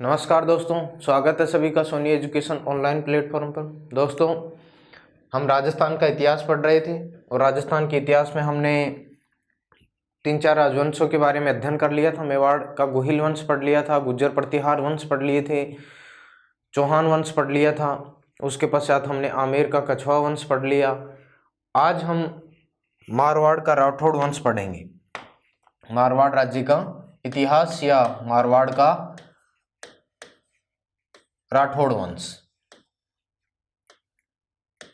नमस्कार दोस्तों, स्वागत है सभी का सोनी एजुकेशन ऑनलाइन प्लेटफॉर्म पर। दोस्तों, हम राजस्थान का इतिहास पढ़ रहे थे और राजस्थान के इतिहास में हमने 3-4 राजवंशों के बारे में अध्ययन कर लिया था। मेवाड़ का गोहिल वंश पढ़ लिया था, गुर्जर प्रतिहार वंश पढ़ लिए थे, चौहान वंश पढ़ लिया था, उसके पश्चात हमने आमेर का कछवा वंश पढ़ लिया। आज हम मारवाड़ का राठौड़ वंश पढ़ेंगे। मारवाड़ राज्य का इतिहास या मारवाड़ का राठौड़ वंश,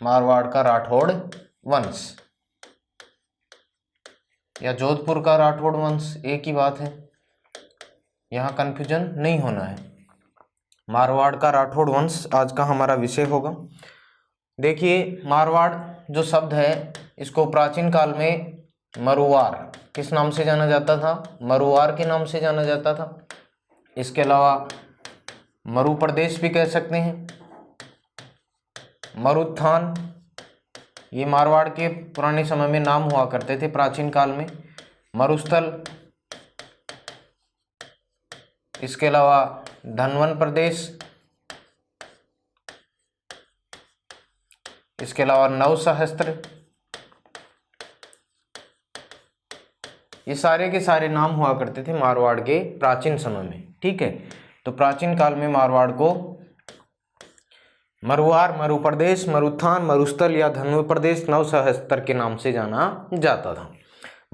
मारवाड़ का राठौड़ वंश या जोधपुर का राठौड़ वंश, एक ही बात है, यहाँ कंफ्यूजन नहीं होना है। मारवाड़ का राठौड़ वंश आज का हमारा विषय होगा। देखिए, मारवाड़ जो शब्द है इसको प्राचीन काल में मरुवार किस नाम से जाना जाता था? मरुवार के नाम से जाना जाता था। इसके अलावा मरु प्रदेश भी कह सकते हैं, मरुत्थान, ये मारवाड़ के पुराने समय में नाम हुआ करते थे प्राचीन काल में। मरुस्थल, इसके अलावा धनवन प्रदेश, इसके अलावा नवसहस्त्र, ये सारे के सारे नाम हुआ करते थे मारवाड़ के प्राचीन समय में। ठीक है, तो प्राचीन काल में मारवाड़ को मरुवार, मरु प्रदेश, मरुत्थान, मरुस्थल या धनव प्रदेश, नवसहस्त्र के नाम से जाना जाता था।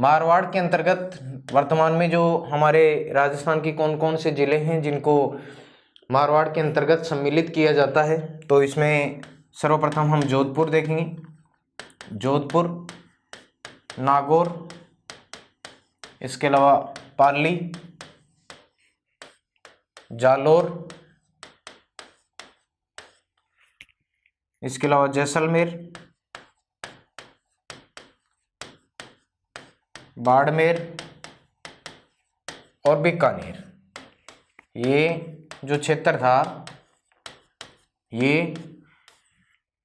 मारवाड़ के अंतर्गत वर्तमान में जो हमारे राजस्थान के कौन कौन से जिले हैं जिनको मारवाड़ के अंतर्गत सम्मिलित किया जाता है, तो इसमें सर्वप्रथम हम जोधपुर देखेंगे। जोधपुर, नागौर, इसके अलावा पाली, जालोर, इसके अलावा जैसलमेर, बाड़मेर और बीकानेर। ये जो क्षेत्र था ये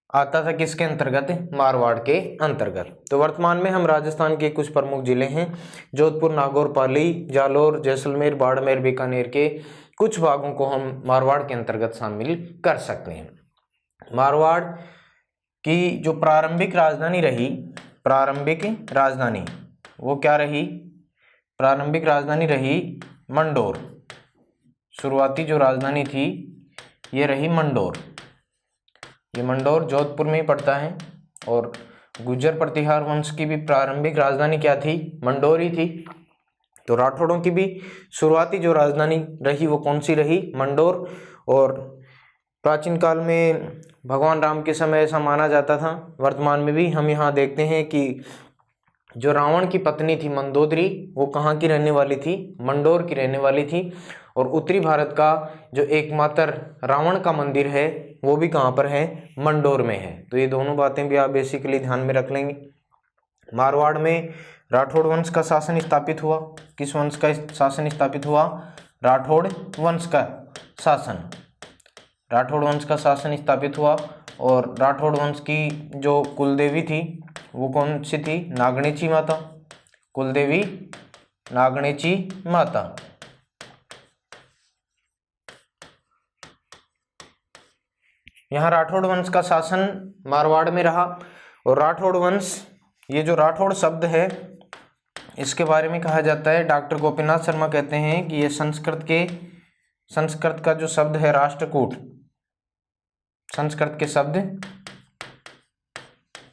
आता था किसके अंतर्गत? मारवाड़ के अंतर्गत। तो वर्तमान में हम राजस्थान के कुछ प्रमुख जिले हैं जोधपुर, नागौर, पाली, जालोर, जैसलमेर, बाड़मेर, बीकानेर के कुछ भागों को हम मारवाड़ के अंतर्गत शामिल कर सकते हैं। मारवाड़ की जो प्रारंभिक राजधानी रही, प्रारंभिक राजधानी वो क्या रही? प्रारंभिक राजधानी रही मंडोर। शुरुआती जो राजधानी थी ये रही मंडोर। ये मंडोर जोधपुर में ही पड़ता है। और गुर्जर प्रतिहार वंश की भी प्रारंभिक राजधानी क्या थी? मंडोर ही थी। तो राठौड़ों की भी शुरुआती जो राजधानी रही वो कौन सी रही? मंडोर। और प्राचीन काल में भगवान राम के समय ऐसा माना जाता था। वर्तमान में भी हम यहाँ देखते हैं कि जो रावण की पत्नी थी मंदोदरी, वो कहाँ की रहने वाली थी? मंडोर की रहने वाली थी। और उत्तरी भारत का जो एकमात्र रावण का मंदिर है वो भी कहाँ पर है? मंडोर में है। तो ये दोनों बातें भी आप बेसिकली ध्यान में रख लेंगे। मारवाड़ में राठौड़ वंश का शासन स्थापित हुआ। किस वंश का शासन स्थापित हुआ? राठौड़ वंश का शासन, राठौड़ वंश का शासन स्थापित हुआ। और राठौड़ वंश की जो कुलदेवी थी वो कौन सी थी? नागणेची माता। कुलदेवी नागणेची माता। यहाँ राठौड़ वंश का शासन मारवाड़ में रहा। और राठौड़ वंश, ये जो राठौड़ शब्द है इसके बारे में कहा जाता है, डॉक्टर गोपीनाथ शर्मा कहते हैं कि ये संस्कृत का जो शब्द है राष्ट्रकूट, संस्कृत के शब्द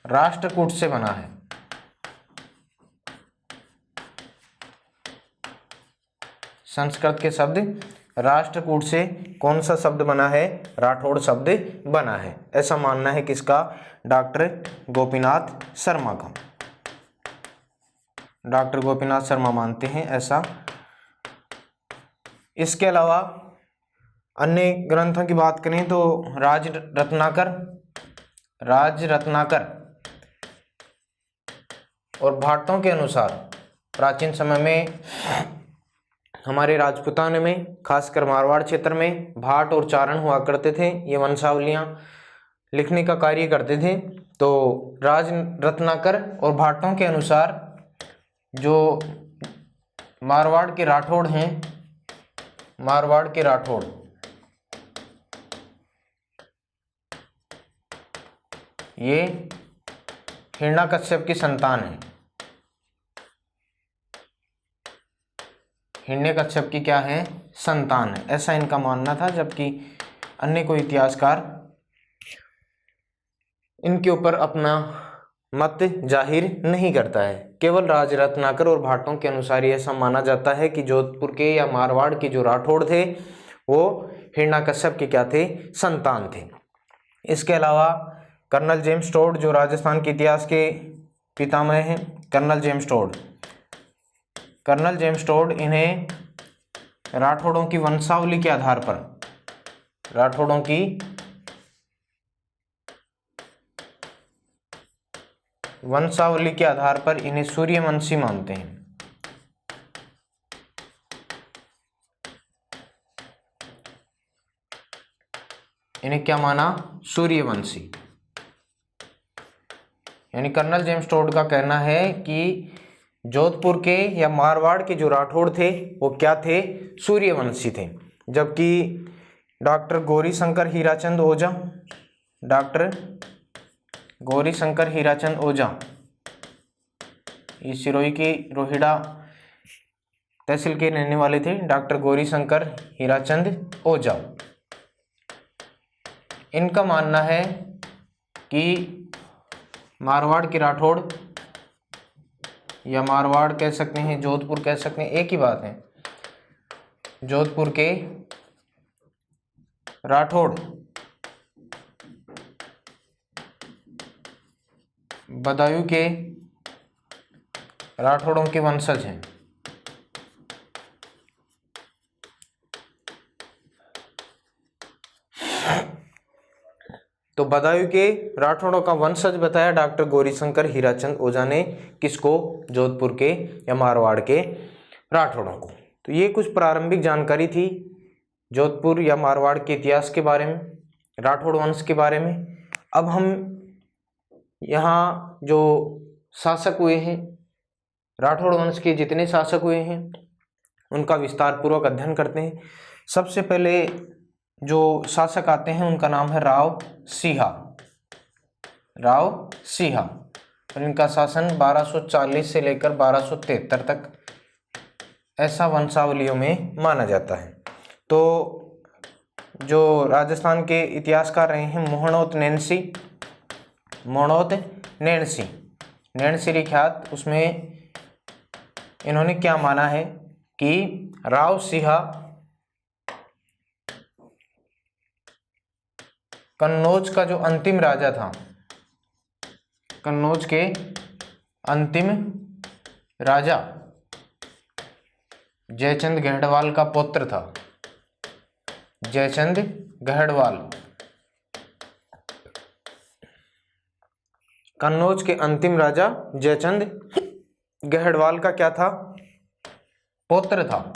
राष्ट्रकूट से बना है। संस्कृत के शब्द राष्ट्रकूट से कौन सा शब्द बना है? राठौड़ शब्द बना है। ऐसा मानना है किसका? डॉक्टर गोपीनाथ शर्मा का। डॉक्टर गोपीनाथ शर्मा मानते हैं ऐसा। इसके अलावा अन्य ग्रंथों की बात करें तो राज रत्नाकर और भाटों के अनुसार प्राचीन समय में हमारे राजपूताने में, खासकर मारवाड़ क्षेत्र में, भाट और चारण हुआ करते थे। ये वंशावलियाँ लिखने का कार्य करते थे। तो राज रत्नाकर और भाटों के अनुसार जो मारवाड़ के राठौड़ हैं, मारवाड़ के राठौड़ ये हिरण्यकश्यप की संतान है। हिरण्यकश्यप की क्या है? संतान है, ऐसा इनका मानना था। जबकि अन्य कोई इतिहासकार इनके ऊपर अपना मत जाहिर नहीं करता है। केवल राज रत्नाकर और भाटों के अनुसार ऐसा माना जाता है कि जोधपुर के या मारवाड़ के जो राठौड़ थे वो हिरण्यकश्यप के क्या थे? संतान थे। इसके अलावा कर्नल जेम्स टोड जो राजस्थान के इतिहास के पितामह हैं, कर्नल जेम्स टोड इन्हें राठौड़ों की वंशावली के आधार पर, राठौड़ों की वंशावली के आधार पर इन्हें सूर्यवंशी मानते हैं। इन्हें क्या माना? सूर्यवंशी। यानी कर्नल जेम्स टोड का कहना है कि जोधपुर के या मारवाड़ के जो राठौड़ थे वो क्या थे? सूर्यवंशी थे। जबकि डॉक्टर गौरीशंकर हीराचंद ओझा ये सिरोही की रोहिड़ा तहसील के रहने वाले थे। डॉक्टर गौरीशंकर हीराचंद ओझा, इनका मानना है कि मारवाड़ के राठौड़ या मारवाड़ कह सकते हैं, जोधपुर कह सकते हैं, एक ही बात है। जोधपुर के राठौड़ बदायूं के राठौड़ों के वंशज हैं। तो बदायूं के राठौड़ों का वंशज बताया डॉक्टर गौरीशंकर हीराचंद ओझा ने। किसको? जोधपुर के या मारवाड़ के राठौड़ों को। तो ये कुछ प्रारंभिक जानकारी थी जोधपुर या मारवाड़ के इतिहास के बारे में, राठौड़ वंश के बारे में। अब हम यहाँ जो शासक हुए हैं, राठौड़ वंश के जितने शासक हुए हैं उनका विस्तार पूर्वक अध्ययन करते हैं। सबसे पहले जो शासक आते हैं उनका नाम है राव सिंहा, और इनका शासन 1240 से लेकर 1273 तक ऐसा वंशावलियों में माना जाता है। तो जो राजस्थान के इतिहासकार रहे हैं मोहनोत नैणसी विख्यात, उसमें इन्होंने क्या माना है कि राव सिंहा कन्नौज का जो अंतिम राजा था, कन्नौज के अंतिम राजा जयचंद गढ़वाल का पुत्र था। जयचंद गढ़वाल कन्नौज के अंतिम राजा जयचंद गढ़वाल का क्या था? पुत्र था।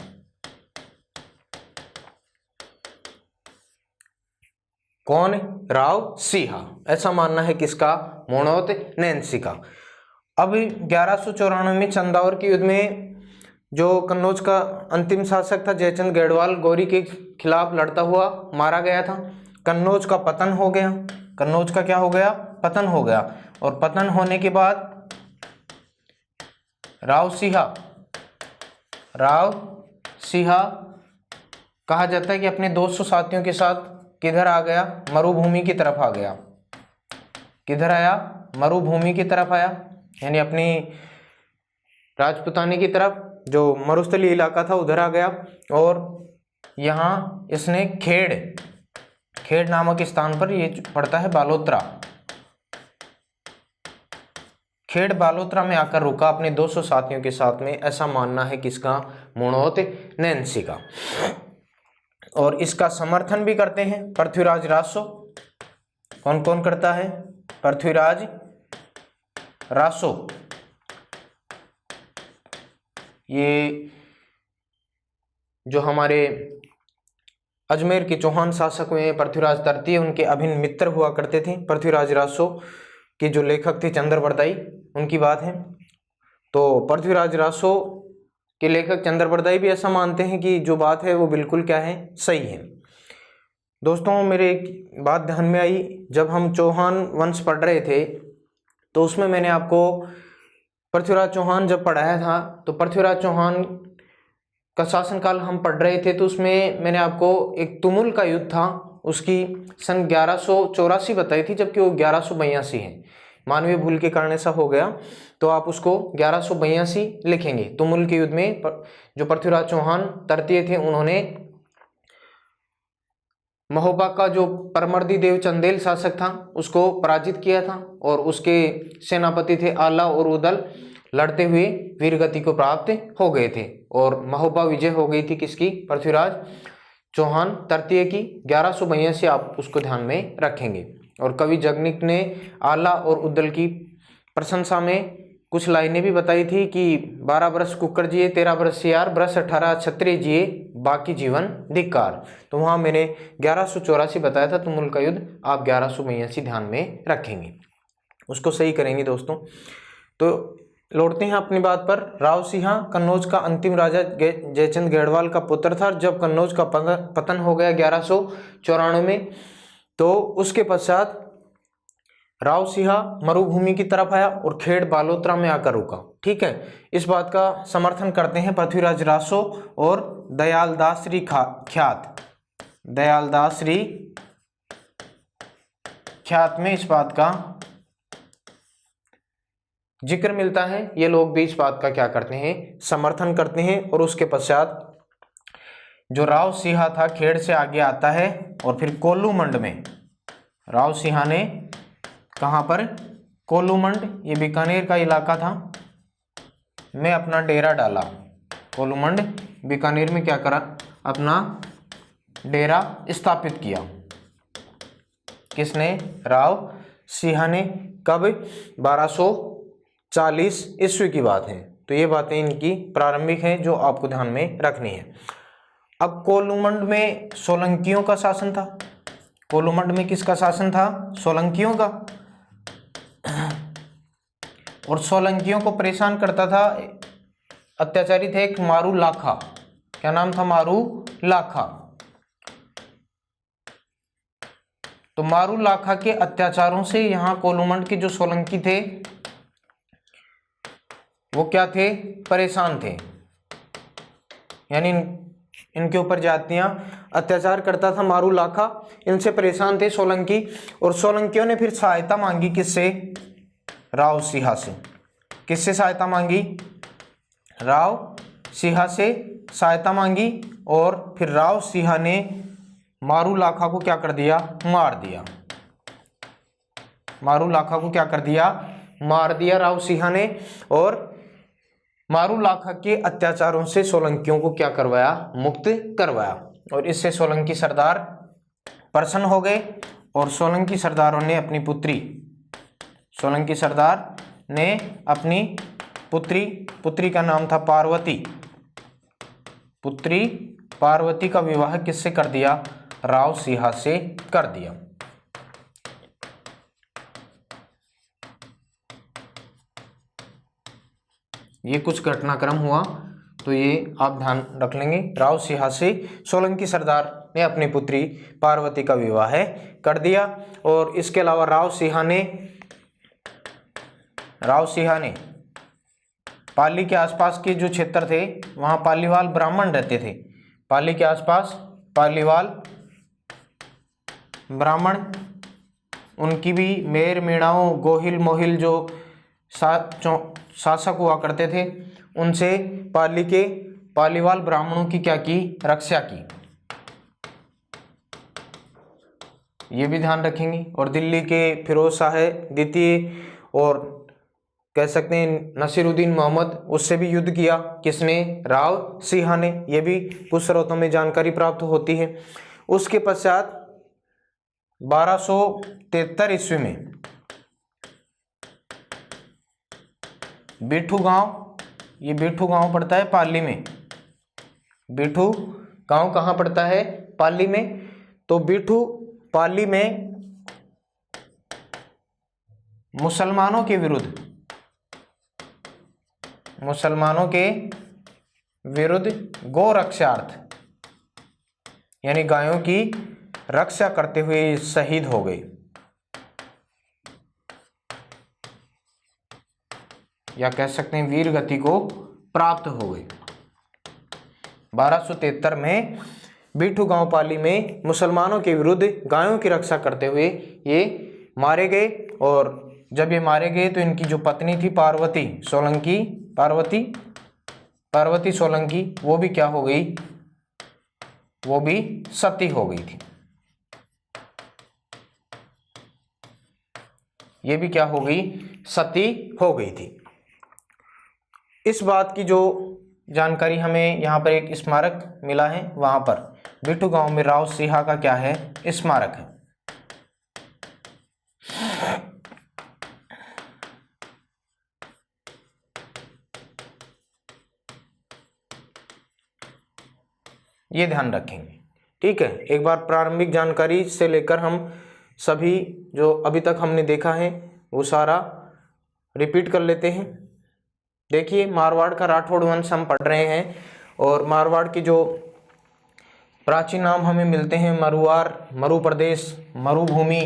कौन? राव सिंहा। ऐसा मानना है किसका? मोहनोत नैणसी का। अब 1194 में चंदावर के युद्ध में जो कन्नौज का अंतिम शासक था जयचंद गढ़वाल गौरी के खिलाफ लड़ता हुआ मारा गया था। कन्नौज का पतन हो गया। कन्नौज का क्या हो गया? पतन हो गया। और पतन होने के बाद राव सिंहा कहा जाता है कि अपने 200 साथियों के साथ किधर आ गया? मरुभूमि की तरफ आ गया। किधर आया? मरुभूमि की तरफ आया, यानी अपनी राजपुतानी की तरफ, जो मरुस्थलीय इलाका था उधर आ गया। और यहाँ इसने खेड़ नामक स्थान पर, ये पड़ता है बालोतरा, खेड़ बालोतरा में आकर रुका अपने 200 साथियों के साथ में। ऐसा मानना है किसका? मोहनोत नैणसी का। और इसका समर्थन भी करते हैं पृथ्वीराज रासो। कौन कौन करता है? पृथ्वीराज रासो। ये जो हमारे अजमेर के चौहान शासक हुए हैं पृथ्वीराज तृतीय, उनके अभिन्न मित्र हुआ करते थे। पृथ्वीराज रासो के जो लेखक थे चंद्रबरदाई, उनकी बात है। तो पृथ्वीराज रासो के लेखक चंद्रबरदाई भी ऐसा मानते हैं कि जो बात है वो बिल्कुल क्या है? सही है। दोस्तों मेरे एक बात ध्यान में आई, जब हम चौहान वंश पढ़ रहे थे तो उसमें मैंने आपको पृथ्वीराज चौहान जब पढ़ाया था, तो पृथ्वीराज चौहान का शासनकाल हम पढ़ रहे थे, तो उसमें मैंने आपको एक तुमुल का युद्ध था उसकी सन 1184 बताई थी, जबकि वो 1182 है। मानवीय भूल के कारण ऐसा हो गया, तो आप उसको 1182 लिखेंगे। तुमुल के युद्ध में जो पृथ्वीराज चौहान तृतीय थे, उन्होंने महोबा का जो परमर्दी देव चंदेल शासक था उसको पराजित किया था, और उसके सेनापति थे आला और उदल, लड़ते हुए वीरगति को प्राप्त हो गए थे, और महोबा विजय हो गई थी किसकी? पृथ्वीराज चौहान तृतीय की। 1182 आप उसको ध्यान में रखेंगे। और कवि जगनिक ने आला और उदल की प्रशंसा में कुछ लाइनें भी बताई थी कि 12 बरस कुकर जिए, 13 बरस सियार, बरस 18 क्षत्रिय जिए, बाकी जीवन धिक्कार। तो वहां मैंने 1184 बताया था तुमुल का युद्ध, आप 1182 ध्यान में रखेंगे, उसको सही करेंगे दोस्तों। तो लौटते हैं अपनी बात पर। राव सिंह कन्नौज का अंतिम राजा जयचंद गढ़वाल का पुत्र था। जब कन्नौज का पतन हो गया 1194 में, तो उसके पश्चात राव सिंह मरुभूमि की तरफ आया और खेड़ बालोतरा में आकर रुका। ठीक है, इस बात का समर्थन करते हैं पृथ्वीराज रासो और दयालदास श्री ख्यात। दयालदास श्री ख्यात में इस बात का जिक्र मिलता है। ये लोग भी इस बात का क्या करते हैं? समर्थन करते हैं। और उसके पश्चात जो राव सिंह था खेड़ से आगे आता है, और फिर कोल्लूमंड में राव सिंह ने कहाँ पर? कोल्लूमंड, ये बीकानेर का इलाका था, में अपना डेरा डाला। कोल्लूमंड बीकानेर में क्या करा? अपना डेरा स्थापित किया। किसने? राव सिंह ने। कब? 1240 ईस्वी की बात है। तो ये बातें इनकी प्रारंभिक हैं जो आपको ध्यान में रखनी है। अब कोल्लूमंड में सोलंकियों का शासन था। कोल्लूमंड में किसका शासन था? सोलंकियों का। और सोलंकियों को परेशान करता था, अत्याचारी थे एक मारू लाखा। क्या नाम था? मारू लाखा। तो मारू लाखा के अत्याचारों से यहाँ कोल्लूमंड के जो सोलंकी थे वो क्या थे? परेशान थे। यानी इनके ऊपर जातियां अत्याचार करता था मारू लाखा, इनसे परेशान थे सोलंकी। और सोलंकियों ने फिर सहायता मांगी किससे? राव सिंह से। किससे सहायता मांगी? राव सिंह से सहायता मांगी। और फिर राव सिंह ने मारू लाखा को क्या कर दिया? मार दिया। मारू लाखा को क्या कर दिया? मार दिया राव सिंह ने। और मारू लाखा के अत्याचारों से सोलंकियों को क्या करवाया? मुक्त करवाया। और इससे सोलंकी सरदार प्रसन्न हो गए, और सोलंकी सरदारों ने अपनी पुत्री, सोलंकी सरदार ने अपनी पुत्री का नाम था पार्वती, पुत्री पार्वती का विवाह किससे कर दिया? राव सिंह से कर दिया। ये कुछ घटनाक्रम हुआ, तो ये आप ध्यान रख लेंगे। राव सिंह से सोलंकी सरदार ने अपनी पुत्री पार्वती का विवाह कर दिया। और इसके अलावा राव सिंह ने पाली के आसपास के जो क्षेत्र थे वहाँ पालीवाल ब्राह्मण रहते थे। पाली के आसपास पालीवाल ब्राह्मण, उनकी भी मेर मेणाओं गोहिल मोहिल जो शासक हुआ करते थे, उनसे पालीवाल ब्राह्मणों की क्या की? रक्षा की। ये भी ध्यान रखेंगे। और दिल्ली के फिरोज शाह द्वितीय और कह सकते हैं नसीरुद्दीन मोहम्मद, उससे भी युद्ध किया। किसने? राव सिंह ने। यह भी कुछ स्रोतों में जानकारी प्राप्त होती है। उसके पश्चात 1273 ईस्वी में बिठू गांव, ये बिठू गांव पड़ता है पाली में। बिठू गांव कहाँ पड़ता है? पाली में। तो बिठू पाली में मुसलमानों के विरुद्ध गौ रक्षार्थ, यानी गायों की रक्षा करते हुए शहीद हो गए, या कह सकते हैं वीर गति को प्राप्त हो गई। 1273 में बिट्ठू गांव पाली में मुसलमानों के विरुद्ध गायों की रक्षा करते हुए ये मारे गए। और जब ये मारे गए तो इनकी जो पत्नी थी पार्वती सोलंकी, वो भी क्या हो गई, वो भी सती हो गई थी। ये भी क्या हो गई, सती हो गई थी। इस बात की जो जानकारी हमें यहाँ पर एक स्मारक मिला है, वहां पर बिट्ठू गांव में राव सिहा का क्या है, स्मारक है। ये ध्यान रखेंगे, ठीक है। एक बार प्रारंभिक जानकारी से लेकर हम सभी जो अभी तक हमने देखा है वो सारा रिपीट कर लेते हैं। देखिए, मारवाड़ का राठौड़ वंश हम पढ़ रहे हैं, और मारवाड़ की जो प्राचीन नाम हमें मिलते हैं, मरुआर, मरु प्रदेश, मरुभूमि,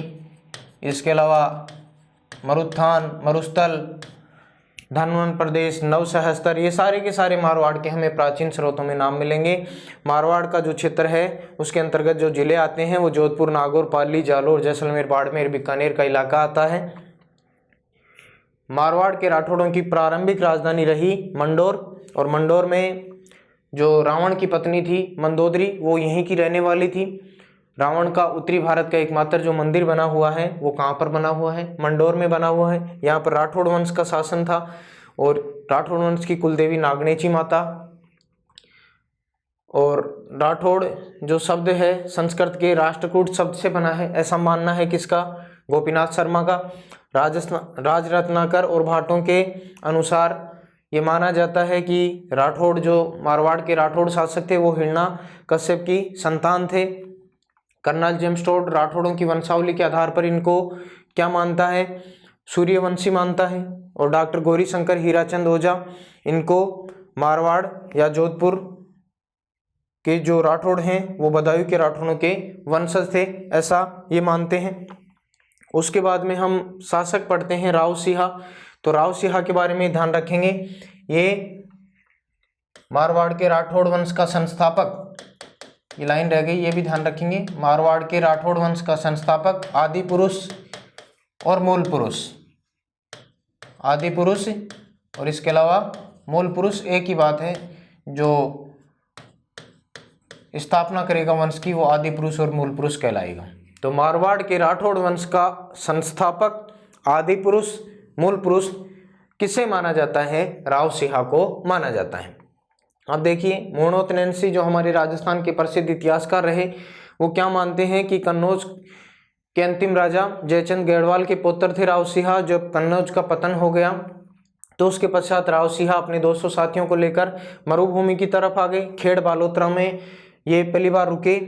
इसके अलावा मरुत्थान, मरुस्थल, धनवन प्रदेश, नवसहस्त्र, ये सारे के सारे मारवाड़ के हमें प्राचीन स्रोतों में नाम मिलेंगे। मारवाड़ का जो क्षेत्र है उसके अंतर्गत जो जिले आते हैं वो जोधपुर, नागौर, पाली, जालोर, जैसलमेर, बाड़मेर, बीकानेर का इलाका आता है। मारवाड़ के राठौड़ों की प्रारंभिक राजधानी रही मंडोर, और मंडोर में जो रावण की पत्नी थी मंदोदरी, वो यहीं की रहने वाली थी। रावण का उत्तरी भारत का एकमात्र जो मंदिर बना हुआ है वो कहाँ पर बना हुआ है, मंडोर में बना हुआ है। यहाँ पर राठौड़ वंश का शासन था, और राठौड़ वंश की कुलदेवी नागनेची माता। और राठौड़ जो शब्द है संस्कृत के राष्ट्रकूट शब्द से बना है, ऐसा मानना है किसका, गोपीनाथ शर्मा का। राजरत्नाकर और भाटों के अनुसार ये माना जाता है कि राठौड़ जो मारवाड़ के राठौड़ शासक थे वो हिरण्य कश्यप की संतान थे। कर्नल जेम्स टोड राठौड़ों की वंशावली के आधार पर इनको क्या मानता है, सूर्यवंशी मानता है। और डॉक्टर गौरी शंकर हीराचंद ओझा इनको मारवाड़ या जोधपुर के जो राठौड़ हैं वो बदायूं के राठौड़ों के वंशज थे, ऐसा ये मानते हैं। उसके बाद में हम शासक पढ़ते हैं राव सिहा। तो राव सिहा के बारे में ध्यान रखेंगे, ये मारवाड़ के राठौड़ वंश का संस्थापक, ये लाइन रह गई, ये भी ध्यान रखेंगे। मारवाड़ के राठौड़ वंश का संस्थापक, आदि पुरुष और मूल पुरुष, आदि पुरुष और इसके अलावा मूल पुरुष एक ही बात है। जो स्थापना करेगा वंश की वो आदि पुरुष और मूल पुरुष कहलाएगा। तो मारवाड़ के राठौड़ वंश का संस्थापक, आदि पुरुष, मूल पुरुष किसे माना जाता है, राव सिहा को माना जाता है। अब देखिए, मोहनोत नैन्सी जो हमारे राजस्थान के प्रसिद्ध इतिहासकार रहे वो क्या मानते हैं कि कन्नौज के अंतिम राजा जयचंद गढ़वाल के पुत्र थे राव सिहा। जब कन्नौज का पतन हो गया तो उसके पश्चात राव सिहा अपने 200 साथियों को लेकर मरुभूमि की तरफ आ गए। खेड़ बालोतरा में ये पहली बार रुके,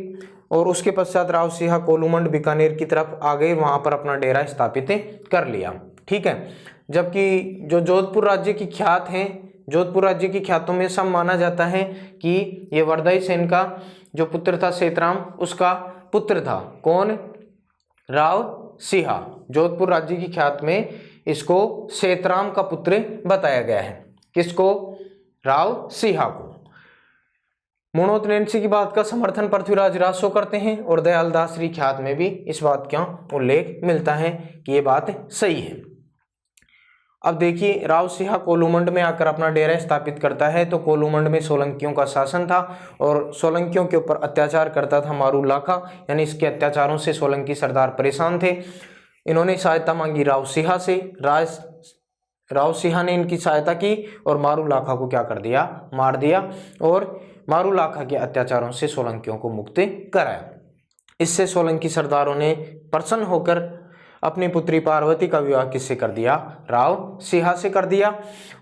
और उसके पश्चात राव सिहा कोलूमंड बीकानेर की तरफ आ गए, वहां पर अपना डेरा स्थापित कर लिया, ठीक है। जबकि जो जोधपुर राज्य की ख्यात हैं, जोधपुर राज्य की ख्यातों में सब माना जाता है कि ये वर्दई सेन का जो पुत्र था सेतराम, उसका पुत्र था। कौन, राव सिहा। जोधपुर राज्य की ख्यात में इसको सेतराम का पुत्र बताया गया है। किसको, राव सिहा को। मोहनोत नैन्सी की बात का समर्थन पृथ्वीराज रासो करते हैं, और दयालदास श्री ख्यात में भी इस बात का उल्लेख मिलता है कि ये बात सही है। अब देखिए, राव सिहा कोलूमंड में आकर अपना डेरा स्थापित करता है। तो कोलूमंड में सोलंकियों का शासन था, और सोलंकियों के ऊपर अत्याचार करता था मारू लाखा, यानी इसके अत्याचारों से सोलंकी सरदार परेशान थे। इन्होंने सहायता मांगी राव सिहा से। राव सिहा ने इनकी सहायता की और मारू लाखा को क्या कर दिया, मार दिया, और मारू लाखा के अत्याचारों से सोलंकियों को मुक्त कराया। इससे सोलंकी सरदारों ने प्रसन्न होकर अपनी पुत्री पार्वती का विवाह किससे कर दिया, राव सिहा से कर दिया।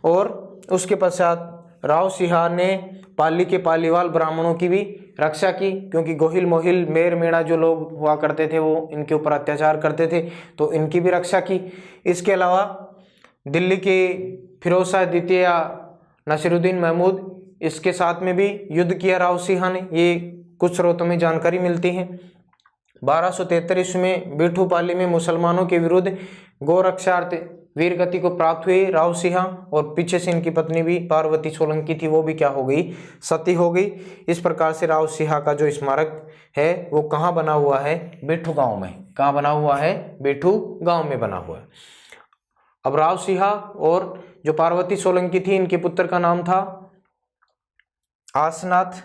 और उसके पश्चात राव सिहा ने पाली के पालीवाल ब्राह्मणों की भी रक्षा की, क्योंकि गोहिल मोहिल मेर मेड़ा जो लोग हुआ करते थे वो इनके ऊपर अत्याचार करते थे, तो इनकी भी रक्षा की। इसके अलावा दिल्ली के फिरोज शाह द्वितीय या नसीरुद्दीन महमूद, इसके साथ में भी युद्ध किया राव सिहा ने, ये कुछ स्रोतों में जानकारी मिलती है। 1273 ईस्वी में बिठूपाली में मुसलमानों के विरुद्ध गोरक्षार्थ वीर गति को प्राप्त हुई। राव सिंहा और पीछे से इनकी पत्नी भी पार्वती सोलंकी थी, वो भी क्या हो गई, सती हो गई। इस प्रकार से राव सिंहा का जो स्मारक है वो कहाँ बना हुआ है, बिठू गांव में। कहाँ बना हुआ है, बिठू गांव में बना हुआ है। अब राव सिंहा और जो पार्वती सोलंकी थी, इनके पुत्र का नाम था आसनाथ।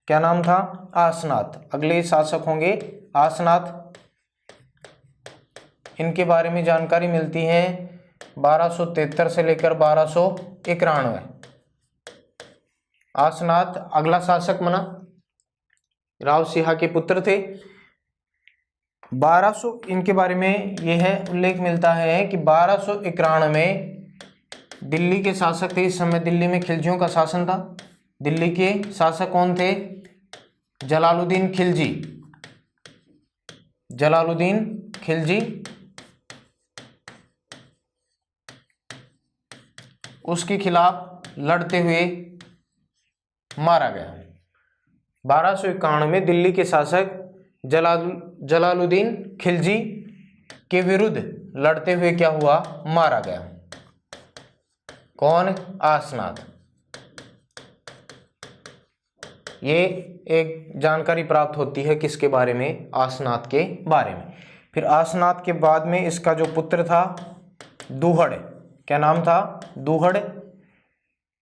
क्या नाम था, आसनाथ। अगले शासक होंगे आसनाथ। इनके बारे में जानकारी मिलती है 1273 से लेकर 1291। आसनाथ अगला शासक बना, राव सिंहा के पुत्र थे। 1200 इनके बारे में यह है उल्लेख मिलता है कि 1291 में दिल्ली के शासक थे। इस समय दिल्ली में खिलजियों का शासन था। दिल्ली के शासक कौन थे, जलालुद्दीन खिलजी। जलालुद्दीन खिलजी। उसके खिलाफ लड़ते हुए मारा गया। 1291 में दिल्ली के शासक जलालुद्दीन खिलजी के विरुद्ध लड़ते हुए क्या हुआ, मारा गया। कौन, आसनाथ। ये एक जानकारी प्राप्त होती है किसके बारे में, आसनाथ के बारे में। फिर आसनाथ के बाद में इसका जो पुत्र था दूहड़। क्या नाम था, दूहड़।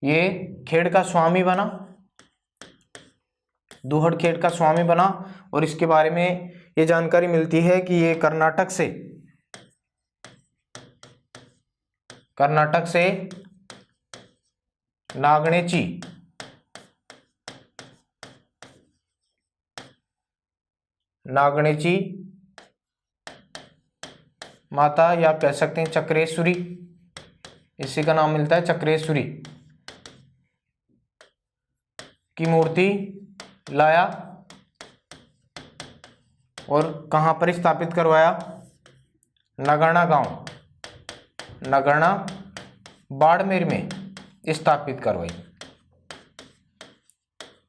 ये खेड़ का स्वामी बना, दूहड़ खेड़ का स्वामी बना। और इसके बारे में ये जानकारी मिलती है कि ये कर्नाटक से नागणेची माता, या कह सकते हैं चक्रेश्वरी, इसी का नाम मिलता है चक्रेश्वरी की मूर्ति लाया और कहाँ पर स्थापित करवाया, नगरना गांव, नगरना बाड़मेर में स्थापित करवाई।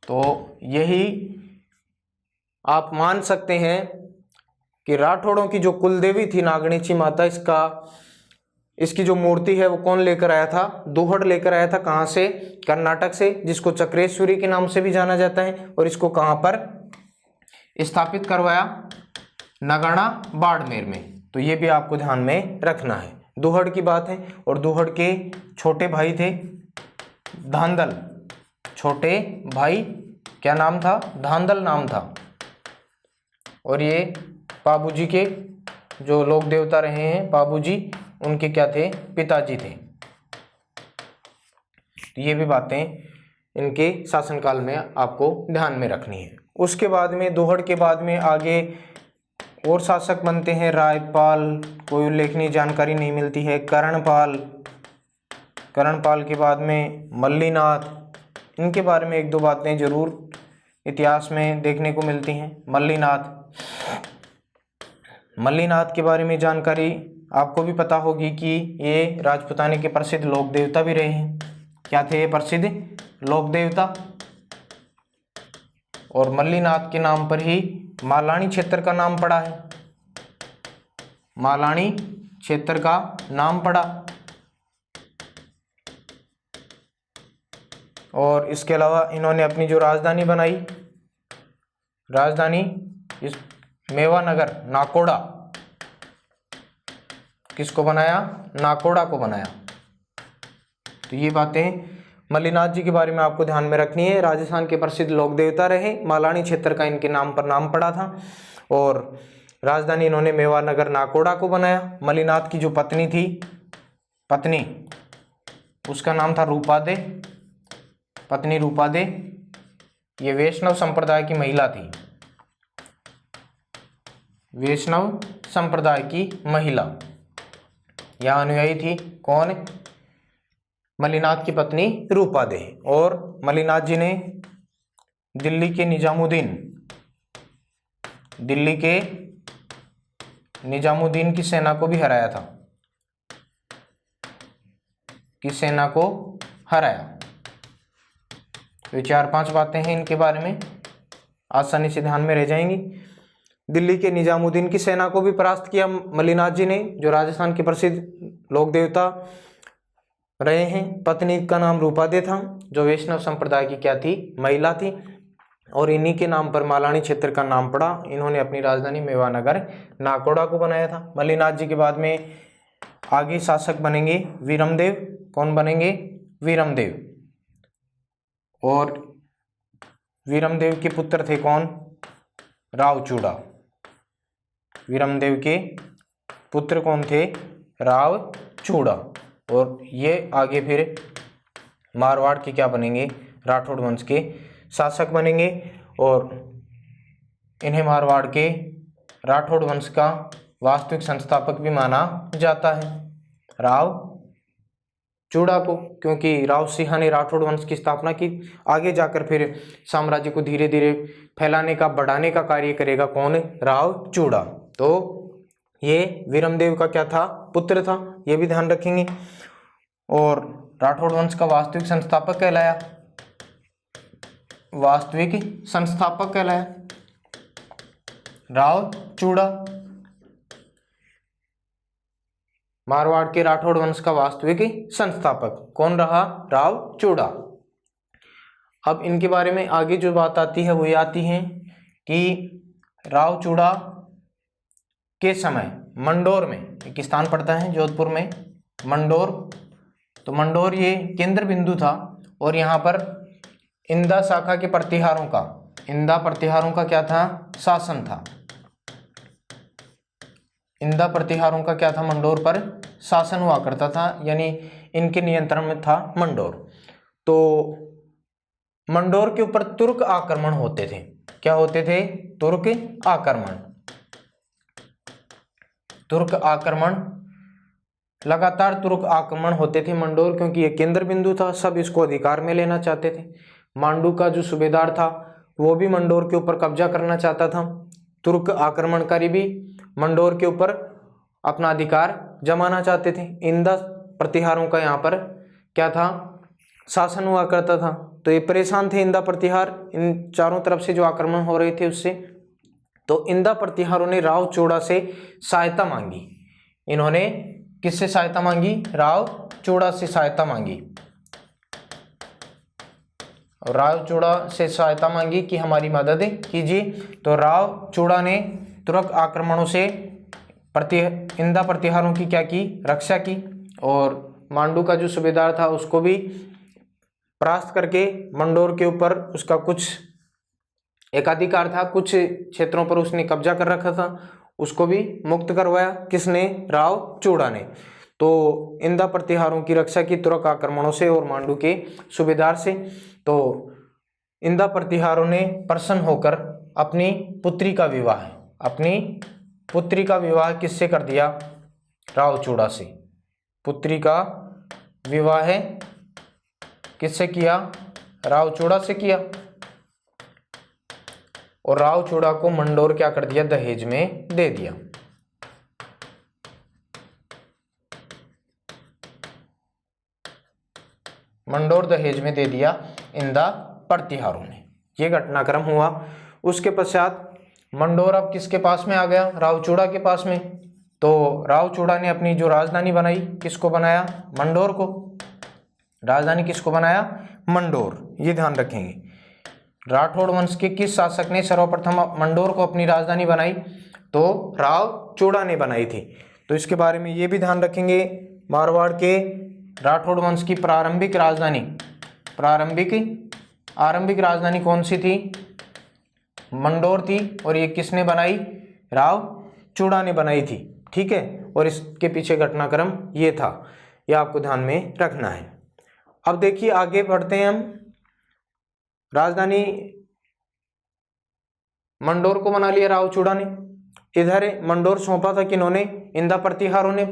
तो यही आप मान सकते हैं कि राठौड़ों की जो कुलदेवी थी नागणेची माता, इसकी जो मूर्ति है वो कौन लेकर आया था, दूहड़ लेकर आया था। कहाँ से, कर्नाटक से, जिसको चक्रेश्वरी के नाम से भी जाना जाता है। और इसको कहाँ पर स्थापित करवाया, नगरना बाड़मेर में। तो ये भी आपको ध्यान में रखना है। दूहड़ की बात है। और दूहड़ के छोटे भाई थे धांधल। छोटे भाई क्या नाम था, धांधल नाम था। और ये पाबूजी के जो लोक देवता रहे हैं, पाबूजी, उनके क्या थे, पिताजी थे। तो ये भी बातें इनके शासनकाल में आपको ध्यान में रखनी है। उसके बाद में, दूहड़ के बाद में आगे और शासक बनते हैं। रायपाल, कोई उल्लेखनीय जानकारी नहीं मिलती है। कर्णपाल के बाद में मल्लीनाथ। इनके बारे में एक दो बातें जरूर इतिहास में देखने को मिलती हैं। मल्लीनाथ के बारे में जानकारी आपको भी पता होगी कि ये राजपूताने के प्रसिद्ध लोक देवता भी रहे हैं। क्या थे ये प्रसिद्ध लोक देवता। और मल्लीनाथ के नाम पर ही मालानी क्षेत्र का नाम पड़ा है। मालानी क्षेत्र का नाम पड़ा। और इसके अलावा इन्होंने अपनी जो राजधानी बनाई, राजधानी इस मेवानगर, नाकोड़ा, किसको बनाया, नाकोड़ा को बनाया। तो ये बातें मल्लीनाथ जी के बारे में आपको ध्यान में रखनी है। राजस्थान के प्रसिद्ध लोक देवता रहे। मालानी क्षेत्र का इनके नाम पर नाम पड़ा था। और राजधानी इन्होंने मेवानगर, नाकोड़ा को बनाया। मल्लीनाथ की जो पत्नी थी, उसका नाम था रूपादे, पत्नी रूपादे। ये वैष्णव संप्रदाय की महिला थी, वैष्णव संप्रदाय की महिला या अनुयायी थी। कौन, मल्लीनाथ की पत्नी रूपादे। और मल्लीनाथ जी ने दिल्ली के निजामुद्दीन की सेना को भी हराया था, तो 4-5 बातें हैं इनके बारे में, आसानी से ध्यान में रह जाएंगी। दिल्ली के निजामुद्दीन की सेना को भी परास्त किया मल्लिनाथ जी ने, जो राजस्थान के प्रसिद्ध लोक देवता रहे हैं। पत्नी का नाम रूपादे था, जो वैष्णव संप्रदाय की क्या थी, महिला थी, और इन्हीं के नाम पर मालानी क्षेत्र का नाम पड़ा। इन्होंने अपनी राजधानी मेवानगर नाकोड़ा को बनाया था। मल्लिनाथ जी के बाद में आगे शासक बनेंगे वीरमदेव। कौन बनेंगे, वीरमदेव। और वीरमदेव के पुत्र थे कौन, रावचूड़ा। वीरमदेव के पुत्र कौन थे, रावचूड़ा। और ये आगे फिर मारवाड़ के क्या बनेंगे, राठौड़ वंश के शासक बनेंगे। और इन्हें मारवाड़ के राठौड़ वंश का वास्तविक संस्थापक भी माना जाता है, रावचूड़ा को, क्योंकि राव सिंह ने राठौड़ वंश की स्थापना की। आगे जाकर फिर साम्राज्य को धीरे धीरे फैलाने का, बढ़ाने का कार्य करेगा कौन, रावचूड़ा। तो ये वीरमदेव का क्या था, पुत्र था, ये भी ध्यान रखेंगे। और राठौड़ वंश का वास्तविक संस्थापक कहलाया, वास्तविक संस्थापक कहलाया रावचूड़ा। मारवाड़ के राठौड़ वंश का वास्तविक संस्थापक कौन रहा, रावचूड़ा। अब इनके बारे में आगे जो बात आती है वो ये आती है कि रावचूड़ा के समय मंडोर में, एक स्थान पड़ता है जोधपुर में मंडोर, तो मंडोर ये केंद्र बिंदु था। और यहाँ पर इंदा शाखा के प्रतिहारों का, इंदा प्रतिहारों का क्या था, शासन था। इंदा प्रतिहारों का क्या था, मंडोर पर शासन हुआ करता था, यानी इनके नियंत्रण में था मंडोर। तो मंडोर के ऊपर तुर्क आक्रमण होते थे। क्या होते थे, तुर्क आक्रमण। तुर्क आक्रमण, लगातार तुर्क आक्रमण होते थे मंडोर, क्योंकि ये केंद्र बिंदु था, सब इसको अधिकार में लेना चाहते थे। मांडू का जो सूबेदार था वो भी मंडोर के ऊपर कब्जा करना चाहता था। तुर्क आक्रमणकारी भी मंडोर के ऊपर अपना अधिकार जमाना चाहते थे। इंदा प्रतिहारों का यहाँ पर क्या था, शासन हुआ करता था। तो ये परेशान थे इंदा प्रतिहार, इन चारों तरफ से जो आक्रमण हो रहे थे उससे। तो इंदा प्रतिहारों ने रावचूड़ा से सहायता मांगी। इन्होंने किससे सहायता मांगी, रावचूड़ा से सहायता मांगी। रावचूड़ा से सहायता मांगी कि हमारी मदद कीजिए। तो रावचूड़ा ने तुर्क आक्रमणों से इंदा प्रतिहारों की क्या की, रक्षा की। और मांडू का जो सूबेदार था उसको भी परास्त करके मंडोर के ऊपर उसका कुछ एकाधिकार था, कुछ क्षेत्रों पर उसने कब्जा कर रखा था, उसको भी मुक्त करवाया। किसने, रावचूड़ा ने। तो इंदा प्रतिहारों की रक्षा की तुर्क आक्रमणों से और मांडू के सूबेदार से। तो इंदा प्रतिहारों ने प्रसन्न होकर अपनी पुत्री का विवाह, अपनी पुत्री का विवाह किससे कर दिया, रावचूड़ा से। पुत्री का विवाह किससे किया, रावचूड़ा से किया। और रावचूड़ा को मंडोर क्या कर दिया, दहेज में दे दिया। मंडोर दहेज में दे दिया इंदा प्रतिहारों ने। ये घटनाक्रम हुआ। उसके पश्चात मंडोर अब किसके पास में आ गया, रावचूड़ा के पास में। तो रावचूड़ा ने अपनी जो राजधानी बनाई, किसको बनाया, मंडोर को। राजधानी किसको बनाया, मंडोर। ये ध्यान रखेंगे, राठौड़ वंश के किस शासक ने सर्वप्रथम मंडोर को अपनी राजधानी बनाई, तो रावचूड़ा ने बनाई थी। तो इसके बारे में ये भी ध्यान रखेंगे। मारवाड़ के राठौड़ वंश की प्रारंभिक राजधानी कौन सी थी, मंडोर थी। और ये किसने बनाई, रावचूड़ा ने बनाई थी। ठीक है, और इसके पीछे घटनाक्रम ये था, ये आपको ध्यान में रखना है। अब देखिए आगे बढ़ते हैं हम। राजधानी मंडोर को बना लिया रावचूड़ा ने। इधर मंडोर सौंपा था किन्होंने, इंदा प्रतिहारों ने।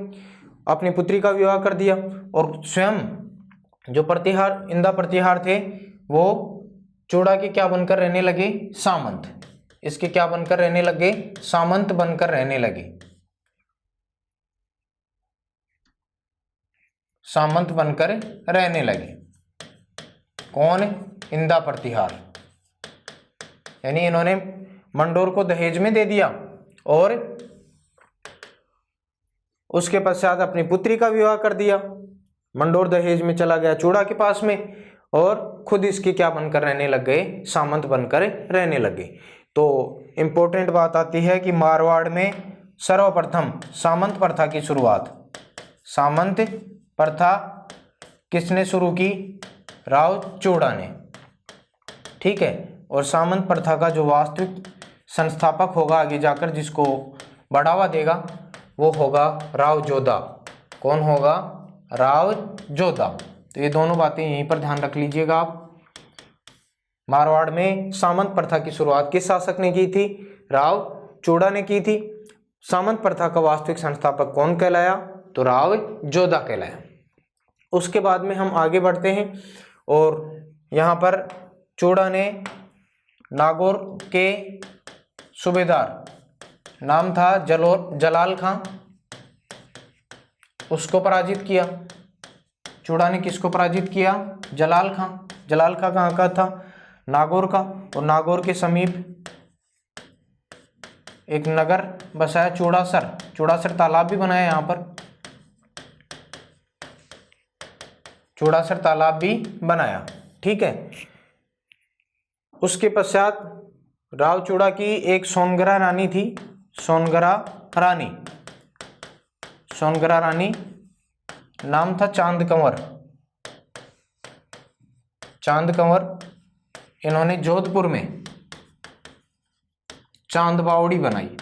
अपनी पुत्री का विवाह कर दिया। और स्वयं जो प्रतिहार, इंदा प्रतिहार थे, वो चूड़ा के क्या बनकर रहने लगे, सामंत। इसके क्या बनकर रहने लगे, सामंत बनकर रहने लगे। सामंत बनकर रहने लगे। कौन, इंदा प्रतिहार। यानी इन्होंने मंडोर को दहेज में दे दिया और उसके पश्चात अपनी पुत्री का विवाह कर दिया। मंडोर दहेज में चला गया चूड़ा के पास में और खुद इसके क्या बनकर रहने लग गए, सामंत बनकर रहने लगे। तो इम्पोर्टेंट बात आती है कि मारवाड़ में सर्वप्रथम सामंत प्रथा की शुरुआत, सामंत प्रथा किसने शुरू की? राव चूड़ा ने। ठीक है। और सामंत प्रथा का जो वास्तविक संस्थापक होगा आगे जाकर, जिसको बढ़ावा देगा, वो होगा राव जोधा। कौन होगा? राव जोधा। तो ये दोनों बातें यहीं पर ध्यान रख लीजिएगा आप। मारवाड़ में सामंत प्रथा की शुरुआत किस शासक ने की थी? राव चूड़ा ने की थी। सामंत प्रथा का वास्तविक संस्थापक कौन कहलाया? तो राव जोधा कहलाया। उसके बाद में हम आगे बढ़ते हैं और यहाँ पर चूड़ा ने नागौर के सूबेदार, नाम था जलाल खां, उसको पराजित किया। चूड़ा ने किसको पराजित किया? जलाल खां। जलाल खां कहाँ का था? नागौर का। और नागौर के समीप एक नगर बसाया चूड़ासर। चूड़ासर तालाब भी बनाया यहाँ पर, चूड़ासर तालाब भी बनाया। ठीक है। उसके पश्चात राव चूड़ा की एक सोनगरा रानी थी, सोनगरा रानी। सोनगरा रानी नाम था चांद कंवर। चांद कंवर, इन्होंने जोधपुर में चांद बावड़ी बनाई।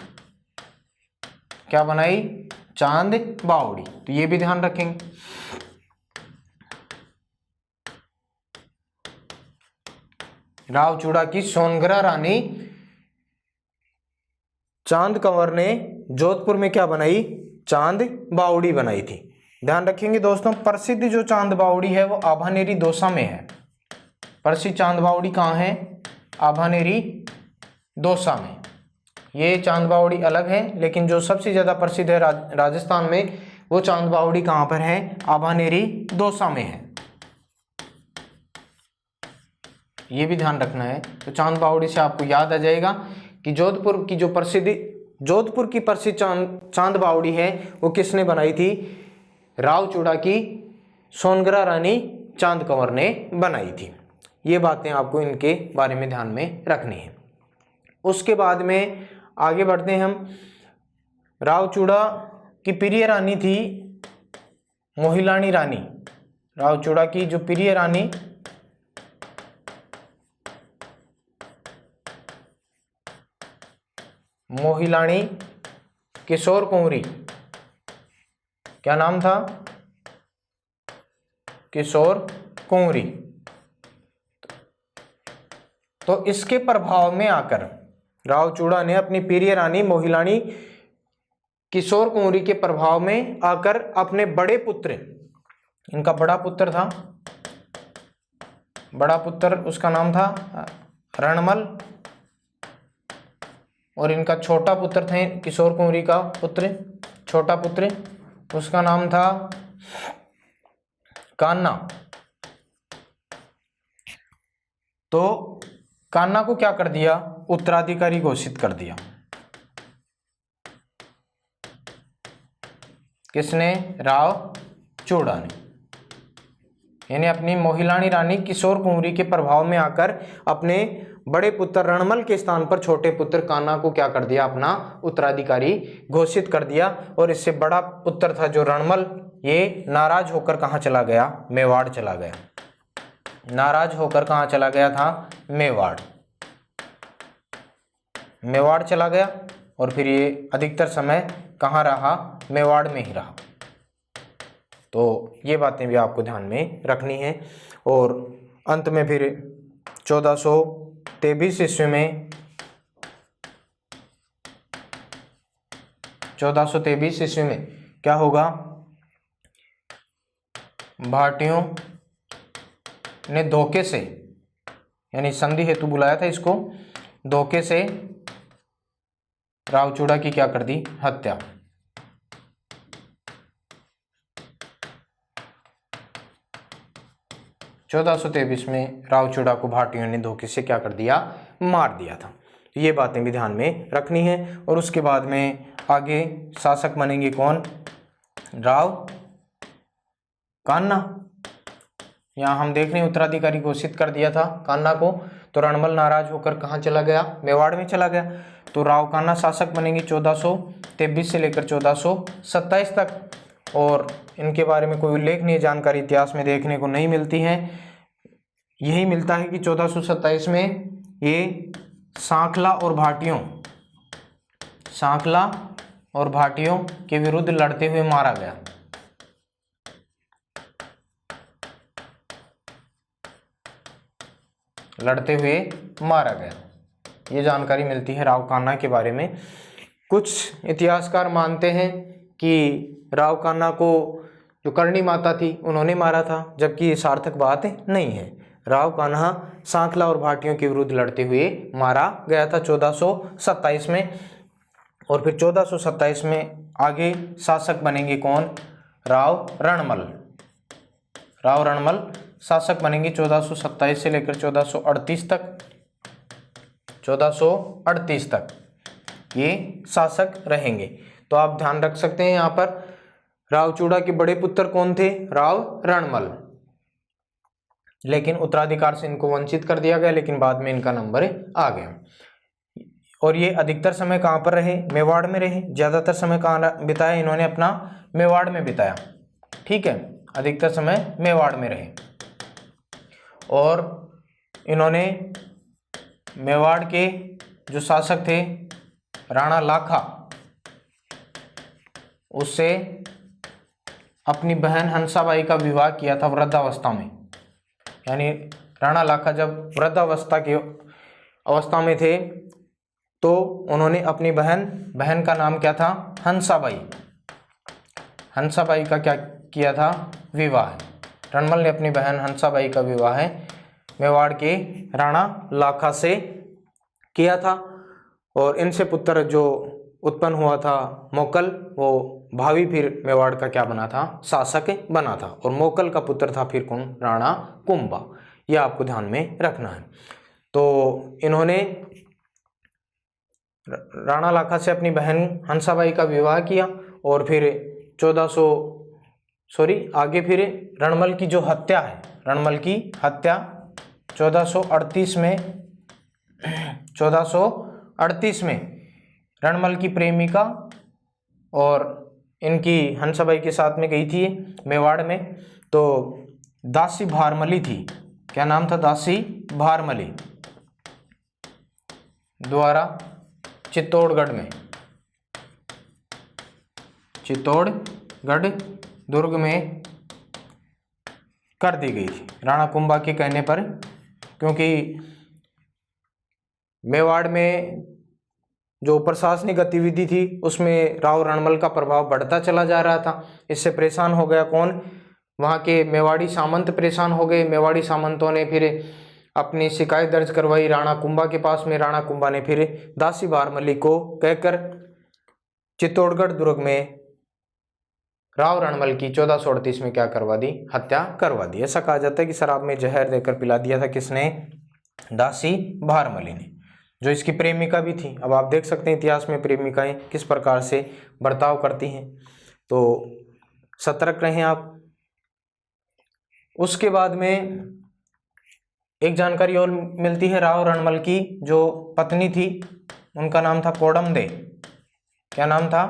क्या बनाई? चांद बावड़ी। तो ये भी ध्यान रखेंगे। राव चूड़ा की सोनगरा रानी चांद कंवर ने जोधपुर में क्या बनाई? चांद बावड़ी बनाई थी। ध्यान रखेंगे दोस्तों, प्रसिद्ध जो चांद बावड़ी है वो आभानेरी दौसा में है। प्रसिद्ध चांद बावड़ी कहाँ है? आभानेरी दौसा में। ये चांद बावड़ी अलग है, लेकिन जो सबसे ज्यादा प्रसिद्ध है राजस्थान में, वो चांद बावड़ी कहाँ पर है? आभानेरी दौसा में है। ये भी ध्यान रखना है। तो चांद बावड़ी से आपको याद आ जाएगा कि जोधपुर की प्रसिद्ध चांद बावड़ी है वो किसने बनाई थी? राव चूड़ा की सोनगरा रानी चांद कंवर ने बनाई थी। ये बातें आपको इनके बारे में ध्यान में रखनी है। उसके बाद में आगे बढ़ते हैं हम। राव चूड़ा की प्रिय रानी थी मोहिलानी रानी। राव चूड़ा की जो प्रिय रानी मोहिलानी किशोर कुंवरी, क्या नाम था? किशोर कुंवरी। तो इसके प्रभाव में आकर राव चूड़ा ने अपनी प्रिय रानी मोहिलानी किशोर कुंवरी के प्रभाव में आकर अपने बड़े पुत्र, इनका बड़ा पुत्र था, बड़ा पुत्र उसका नाम था रणमल, और इनका छोटा पुत्र थे किशोर कुंवरी का पुत्र, छोटा पुत्र, उसका नाम था कान्हा। तो कान्हा को क्या कर दिया? उत्तराधिकारी घोषित कर दिया। किसने? राव चूड़ा ने। यानी अपनी मोहिलानी रानी किशोर कुंवरी के प्रभाव में आकर अपने बड़े पुत्र रणमल के स्थान पर छोटे पुत्र कान्हा को क्या कर दिया? अपना उत्तराधिकारी घोषित कर दिया। और इससे बड़ा पुत्र था जो रणमल, ये नाराज होकर कहाँ चला गया? मेवाड़ चला गया। नाराज होकर कहाँ चला गया था? मेवाड़। मेवाड़ चला गया और फिर ये अधिकतर समय कहाँ रहा? मेवाड़ में ही रहा। तो ये बातें भी आपको ध्यान में रखनी है। और अंत में फिर 1423 ईस्वी में 1423 ईस्वी में क्या होगा? भाटियों ने धोखे से, यानी संधि हेतु बुलाया था इसको, धोखे से राव चूड़ा की क्या कर दी? हत्या। चौदह सौ 23 में राव चूड़ा को भाटियों ने धोखे से क्या कर दिया? मार दिया था। तो ये बातें भी ध्यान में रखनी है। और उसके बाद में आगे शासक बनेंगे कौन, राव कान्हा। यहाँ हम देख रहे हैं उत्तराधिकारी घोषित कर दिया था कान्हा को, तो रणमल नाराज होकर कहाँ चला गया, मेवाड़ में चला गया। तो राव कान्हा शासक बनेंगे 1423 से लेकर 1427 तक। और इनके बारे में कोई उल्लेखनीय जानकारी इतिहास में देखने को नहीं मिलती है। यही मिलता है कि 1427 में ये सांखला और भाटियों के विरुद्ध लड़ते हुए मारा गया। ये जानकारी मिलती है राव कान्हा के बारे में। कुछ इतिहासकार मानते हैं कि राव कान्हा को जो करणी माता थी उन्होंने मारा था, जबकि ये सार्थक बात नहीं है। राव कान्हा सांखला और भाटियों के विरुद्ध लड़ते हुए मारा गया था 1427 में। और फिर 1427 में आगे शासक बनेंगे कौन, राव रणमल शासक बनेंगे 1427 से लेकर 1438 तक ये शासक रहेंगे। तो आप ध्यान रख सकते हैं यहाँ पर रावचूड़ा के बड़े पुत्र कौन थे, राव रणमल, लेकिन उत्तराधिकार से इनको वंचित कर दिया गया, लेकिन बाद में इनका नंबर आ गया। और ये अधिकतर समय कहाँ पर रहे, मेवाड़ में रहे। ज्यादातर समय कहाँ बिताया इन्होंने, अपना मेवाड़ में बिताया। ठीक है, अधिकतर समय मेवाड़ में रहे। और इन्होंने मेवाड़ के जो शासक थे राणा लाखा, उससे अपनी बहन हंसाबाई का विवाह किया था वृद्धावस्था में। यानी राणा लाखा जब वृद्धावस्था की अवस्था में थे तो उन्होंने अपनी बहन का नाम क्या था, हंसाबाई का क्या किया था, विवाह। रणमल ने अपनी बहन हंसाबाई का विवाह मेवाड़ के राणा लाखा से किया था। और इनसे पुत्र जो उत्पन्न हुआ था मोकल, वो भावी फिर मेवाड़ का क्या बना था, शासक बना था। और मोकल का पुत्र था फिर कौन, राणा कुंभा। यह आपको ध्यान में रखना है। तो इन्होंने राणा लाखा से अपनी बहन हंसाबाई का विवाह किया। और फिर आगे फिर रणमल की जो हत्या है, रणमल की हत्या 1438 में रणमल की प्रेमिका और इनकी हंसाबाई के साथ में गई थी मेवाड़ में। तो दासी भारमली थी, क्या नाम था, दासी भारमली, द्वारा चित्तौड़गढ़ दुर्ग में कर दी गई थी राणा कुंभा के कहने पर। क्योंकि मेवाड़ में जो प्रशासनिक गतिविधि थी उसमें राव रणमल का प्रभाव बढ़ता चला जा रहा था। इससे परेशान हो गया कौन, वहाँ के मेवाड़ी सामंत परेशान हो गए। मेवाड़ी सामंतों ने फिर अपनी शिकायत दर्ज करवाई राणा कुंभा के पास में। राणा कुंभा ने फिर दासी भारमली को कहकर चित्तौड़गढ़ दुर्ग में राव रणमल की 1438 में क्या करवा दी, हत्या करवा दी। ऐसा कहा जाता है कि शराब में जहर देकर पिला दिया था, किसने, दासी भारमली ने, जो इसकी प्रेमिका भी थी। अब आप देख सकते हैं इतिहास में प्रेमिकाएं किस प्रकार से बर्ताव करती हैं, तो सतर्क रहें आप। उसके बाद में एक जानकारी और मिलती है, राव रणमल की जो पत्नी थी उनका नाम था कोडमदे। क्या नाम था,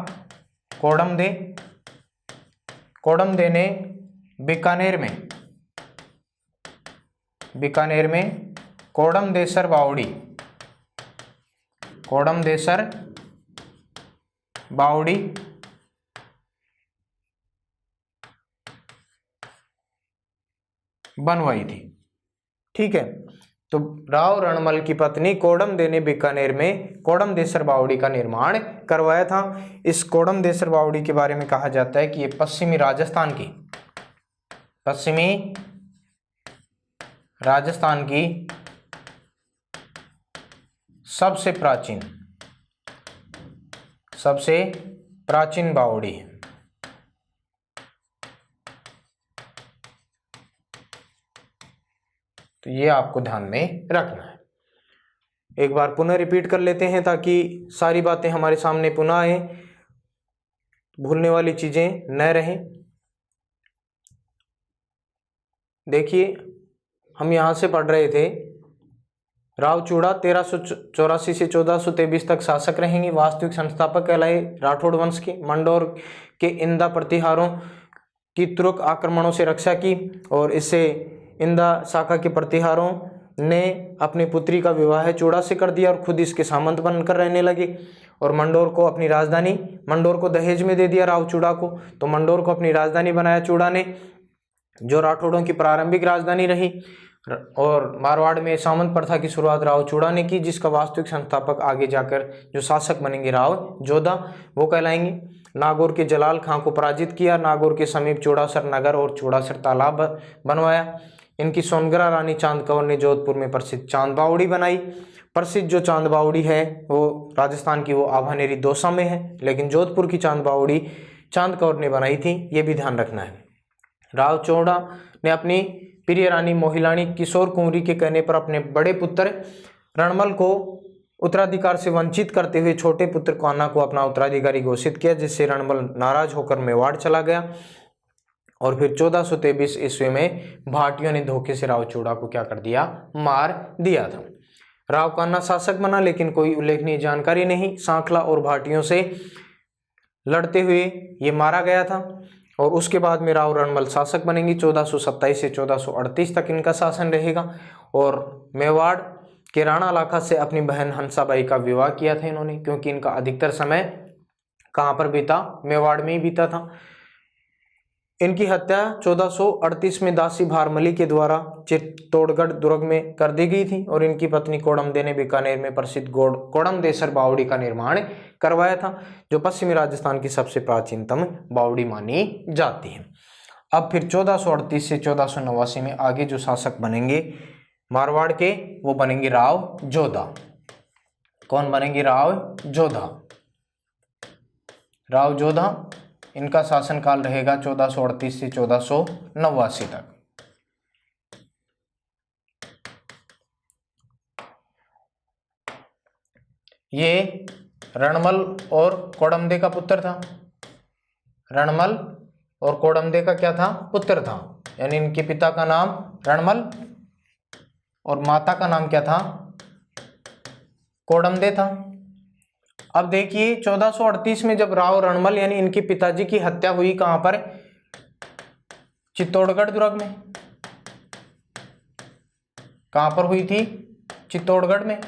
कोडमदे। कोडमदे ने बीकानेर में कोडमदेसर बावड़ी बनवाई थी। ठीक है, तो राव रणमल की पत्नी कोडमदे ने बीकानेर में कोडमदेसर बावड़ी का निर्माण करवाया था। इस कोडमदेसर बावड़ी के बारे में कहा जाता है कि ये पश्चिमी राजस्थान की सबसे प्राचीन बावड़ी है। तो ये आपको ध्यान में रखना है। एक बार पुनः रिपीट कर लेते हैं ताकि सारी बातें हमारे सामने पुनः आए, भूलने वाली चीजें न रहें। देखिए हम यहाँ से पढ़ रहे थे, रावचूड़ा 1384 से 1423 तक शासक रहेंगे। वास्तविक संस्थापक कहलाए राठौड़ वंश के। मंडोर के इंदा प्रतिहारों की तुर्क आक्रमणों से रक्षा की और इससे इंदा शाखा के प्रतिहारों ने अपनी पुत्री का विवाह चूड़ा से कर दिया और खुद इसके सामंत बनकर रहने लगे और मंडोर को अपनी राजधानी, मंडोर को दहेज में दे दिया रावचूड़ा को, तो मंडोर को अपनी राजधानी बनाया चूड़ा ने, जो राठौड़ों की प्रारंभिक राजधानी रही। और मारवाड़ में सामंत प्रथा की शुरुआत रावचूड़ा ने की, जिसका वास्तविक संस्थापक आगे जाकर जो शासक बनेंगे राव जोधा वो कहलाएंगे। नागौर के जलाल खां को पराजित किया, नागौर के समीप चूड़ासर नगर और चूड़ासर तालाब बनवाया। इनकी सोनगरा रानी चांद कंवर ने जोधपुर में प्रसिद्ध चांद बावड़ी बनाई। प्रसिद्ध जो चांद बावड़ी है वो राजस्थान की वो आभानेरी दौसा में है, लेकिन जोधपुर की चांद बावड़ी चांद कंवर ने बनाई थी, ये भी ध्यान रखना है। रावचौड़ा ने अपनी प्रिय रानी मोहिलानी किशोर कुंवरी के कहने पर अपने बड़े पुत्र रणमल को उत्तराधिकार से वंचित करते हुए छोटे पुत्र कान्हा को अपना उत्तराधिकारी घोषित किया, जिससे रणमल नाराज होकर मेवाड़ चला गया। और फिर 1423 ईस्वी में भाटियों ने धोखे से रावचूड़ा को क्या कर दिया, मार दिया था। राव कान्हा शासक बना, लेकिन कोई उल्लेखनीय जानकारी नहीं। सांखला और भाटियों से लड़ते हुए ये मारा गया था और उसके बाद में राव रणमल शासक बनेंगे। 1427 से 1438 तक इनका शासन रहेगा और मेवाड़ के राणा लाखा से अपनी बहन हंसाबाई का विवाह किया था इन्होंने, क्योंकि इनका अधिकतर समय कहाँ पर बीता, मेवाड़ में ही बीता था। इनकी हत्या 1438 में दासी भारमली के द्वारा चित्तौड़गढ़ दुर्ग में कर दी गई थी और इनकी पत्नी कोडमदे ने बीकानेर में प्रसिद्ध कोडमदेसर बावड़ी का निर्माण करवाया था, जो पश्चिमी राजस्थान की सबसे प्राचीनतम बावड़ी मानी जाती है। अब फिर 1438 से 1489 में आगे जो शासक बनेंगे मारवाड़ के, वो बनेंगे राव जोधा। कौन बनेंगे? राव जोधा। राव जोधा, इनका शासनकाल रहेगा 1438 से 1489 तक। ये रणमल और कोडमदे का पुत्र था। रणमल और कोडमदे का क्या था? पुत्र था। यानी इनके पिता का नाम रणमल और माता का नाम क्या था? कोडमदे था। अब देखिए 1438 में जब राव रणमल यानी इनके पिताजी की हत्या हुई, कहां पर? चित्तौड़गढ़ दुर्ग में। कहां पर हुई थी? चित्तौड़गढ़ में।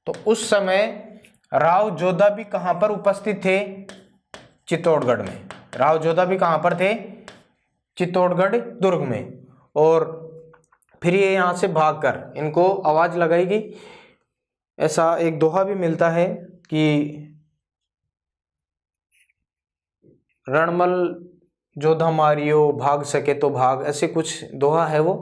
तो उस समय राव जोधा भी कहां पर उपस्थित थे? चित्तौड़गढ़ में। राव जोधा भी कहां पर थे? चित्तौड़गढ़ दुर्ग में। और फिर ये यहाँ से भागकर इनको आवाज लगाएगी। ऐसा एक दोहा भी मिलता है कि रणमल जोधा मारियो भाग सके तो भाग, ऐसे कुछ दोहा है वो,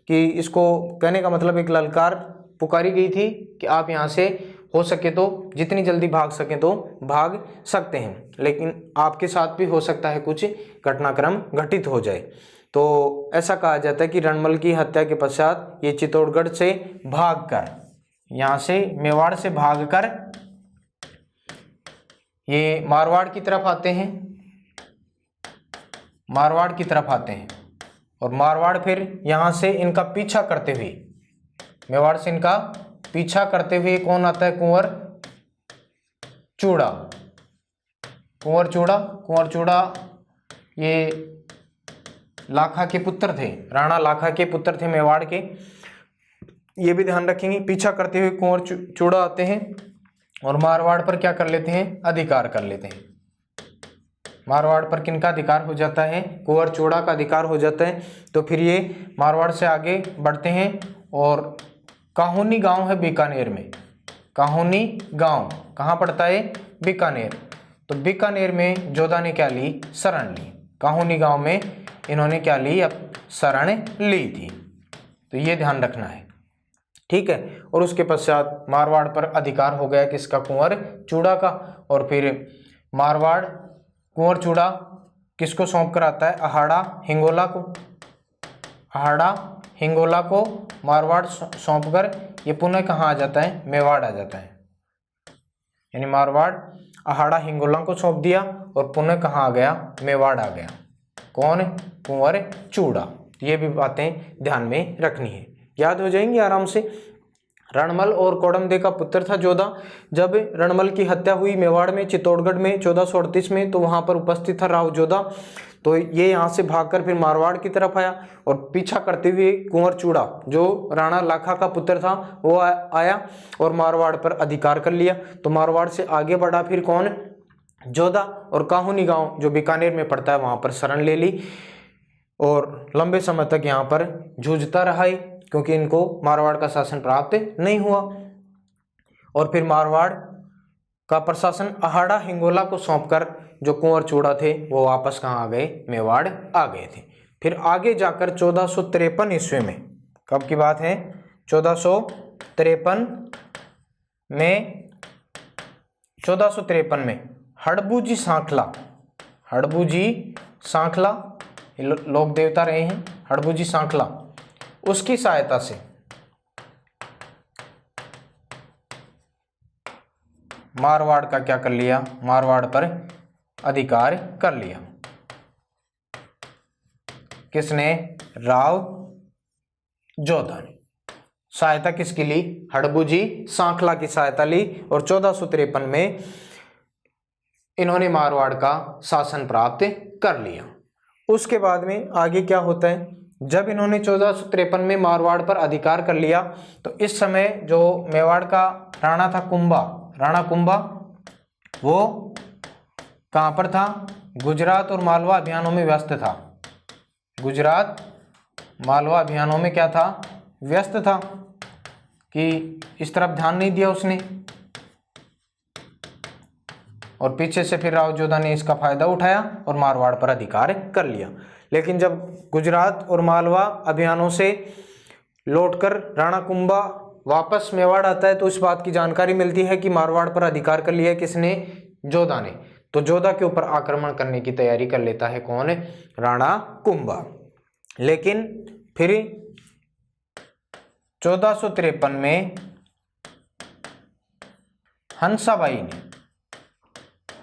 कि इसको कहने का मतलब एक ललकार पुकारी गई थी कि आप यहाँ से हो सके तो जितनी जल्दी भाग सकें तो भाग सकते हैं, लेकिन आपके साथ भी हो सकता है कुछ घटनाक्रम घटित हो जाए। तो ऐसा कहा जाता है कि रणमल की हत्या के पश्चात ये चित्तौड़गढ़ से भागकर, यहाँ से मेवाड़ से भागकर ये मारवाड़ की तरफ आते हैं। मारवाड़ की तरफ आते हैं और मारवाड़ फिर यहाँ से इनका पीछा करते हुए, मेवाड़ से इनका पीछा करते हुए कौन आता है? कुंवर चूड़ा। कुंवर चूड़ा, कुंवर चूड़ा ये लाखा के पुत्र थे, राणा लाखा के पुत्र थे मेवाड़ के, ये भी ध्यान रखेंगे। पीछा करते हुए कुंवर चूड़ा आते हैं और मारवाड़ पर क्या कर लेते हैं? अधिकार कर लेते हैं। मारवाड़ पर किनका अधिकार हो जाता है? कुंवर चूड़ा का अधिकार हो जाता है। तो फिर ये मारवाड़ से आगे बढ़ते हैं और काहुनी गांव है बीकानेर में। काहुनी गांव कहाँ पड़ता है? बीकानेर। तो बीकानेर में जोधा ने क्या ली? शरण ली। काहुनी गांव में इन्होंने क्या ली? अब शरण ली थी। तो ये ध्यान रखना है, ठीक है। और उसके पश्चात मारवाड़ पर अधिकार हो गया किसका? कुंवर चूड़ा का। और फिर मारवाड़ कुंवर चूड़ा किसको सौंप कर आता है? अहाड़ा हिंगोला को। अहाड़ा हिंगोला को मारवाड़ सौंपकर ये पुनः कहाँ आ जाता है, मेवाड़ आ जाता है। यानी मारवाड़ अहाड़ा हिंगोला को सौंप दिया और पुनः कहाँ आ गया, मेवाड़ आ गया। कौन, कुंवर चूड़ा। ये भी बातें ध्यान में रखनी है, याद हो जाएंगी आराम से। रणमल और कोडमदेव का पुत्र था जोधा। जब रणमल की हत्या हुई मेवाड़ में चित्तौड़गढ़ में 1438 में, तो वहां पर उपस्थित था राव जोधा। तो ये यहाँ से भागकर फिर मारवाड़ की तरफ आया और पीछा करते हुए कुंवर चूड़ा जो राणा लाखा का पुत्र था वो आया और मारवाड़ पर अधिकार कर लिया। तो मारवाड़ से आगे बढ़ा फिर कौन, जोधा, और काहुनी गांव जो बीकानेर में पड़ता है वहां पर शरण ले ली और लंबे समय तक यहाँ पर जूझता रहा है, क्योंकि इनको मारवाड़ का शासन प्राप्त नहीं हुआ। और फिर मारवाड़ का प्रशासन अहाड़ा हिंगोला को सौंपकर जो कुंवर चूड़ा थे वो वापस कहाँ आ गए, मेवाड़ आ गए थे। फिर आगे जाकर 1453 ईस्वी में, कब की बात है, 1453 में हड़बूजी सांखला लोक देवता रहे हैं, हड़बूजी सांखला, उसकी सहायता से मारवाड़ का क्या कर लिया, मारवाड़ पर अधिकार कर लिया। किसने, राव जोधा ने। सहायता किसकी ली, हड़बूजी सांखला की सहायता ली और 1453 में इन्होंने मारवाड़ का शासन प्राप्त कर लिया। उसके बाद में आगे क्या होता है, जब इन्होंने 1453 में मारवाड़ पर अधिकार कर लिया तो इस समय जो मेवाड़ का राणा था राणा कुंभा, वो कहाँ पर था, गुजरात और मालवा अभियानों में व्यस्त था। गुजरात मालवा अभियानों में क्या था, व्यस्त था, कि इस तरफ ध्यान नहीं दिया उसने। और पीछे से फिर राव जोधा ने इसका फायदा उठाया और मारवाड़ पर अधिकार कर लिया। लेकिन जब गुजरात और मालवा अभियानों से लौटकर राणा कुंभा वापस मेवाड़ आता है तो इस बात की जानकारी मिलती है कि मारवाड़ पर अधिकार कर लिया किसने, जोधा ने। तो जोधा के ऊपर आक्रमण करने की तैयारी कर लेता है कौन, राणा कुंभा। लेकिन फिर 1453 में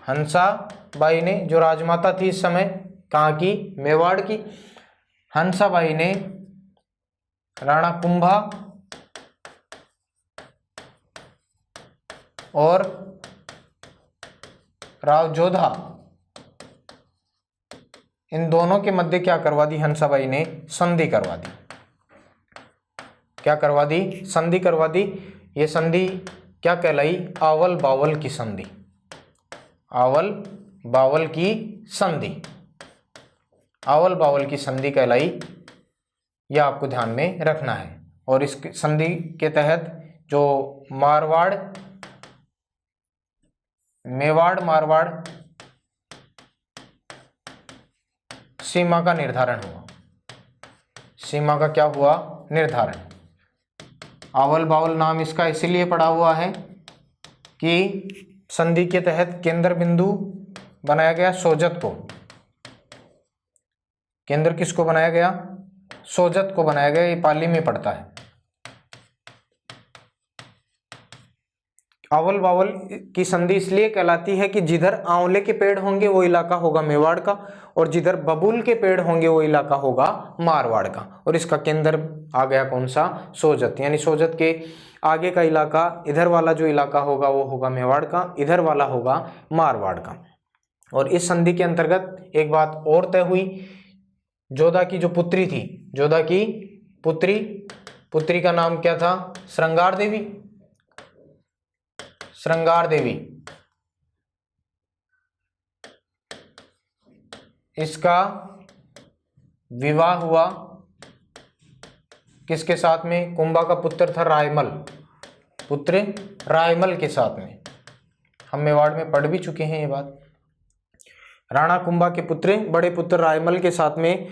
हंसाबाई ने जो राजमाता थी इस समय, कहाँ की, मेवाड़ की, हंसाबाई ने राणा कुंभा और राव जोधा, इन दोनों के मध्य क्या करवा दी, हंसाबाई ने संधि करवा दी। क्या करवा दी, संधि करवा दी। ये संधि क्या कहलाई, आवल बावल की संधि। आवल बावल की संधि, आवल बावल की संधि कहलाई, यह आपको ध्यान में रखना है। और इस संधि के तहत जो मेवाड़ मारवाड़ सीमा का निर्धारण हुआ। सीमा का क्या हुआ, निर्धारण। आवल बावल नाम इसका इसीलिए पड़ा हुआ है कि संधि के तहत केंद्र बिंदु बनाया गया सोजत को। केंद्र किसको बनाया गया, सोजत को बनाया गया। ये पाली में पड़ता है। आवल बावल की संधि इसलिए कहलाती है कि जिधर आंवले के पेड़ होंगे वो इलाका होगा मेवाड़ का, और जिधर बबूल के पेड़ होंगे वो इलाका होगा मारवाड़ का। और इसका केंद्र आ गया कौन सा, सोजत। यानी सोजत के आगे का इलाका, इधर वाला जो इलाका होगा वो होगा मेवाड़ का, इधर वाला होगा मारवाड़ का। और इस संधि के अंतर्गत एक बात और तय हुई, जोधा की जो पुत्री थी, जोधा की पुत्री का नाम क्या था, श्रृंगार देवी। श्रृंगार देवी, इसका विवाह हुआ किसके साथ में, कुंभा का पुत्र था रायमल, पुत्र रायमल के साथ में। हम मेवाड़ में पढ़ भी चुके हैं ये बात। राणा कुंभा के पुत्र, बड़े पुत्र रायमल के साथ में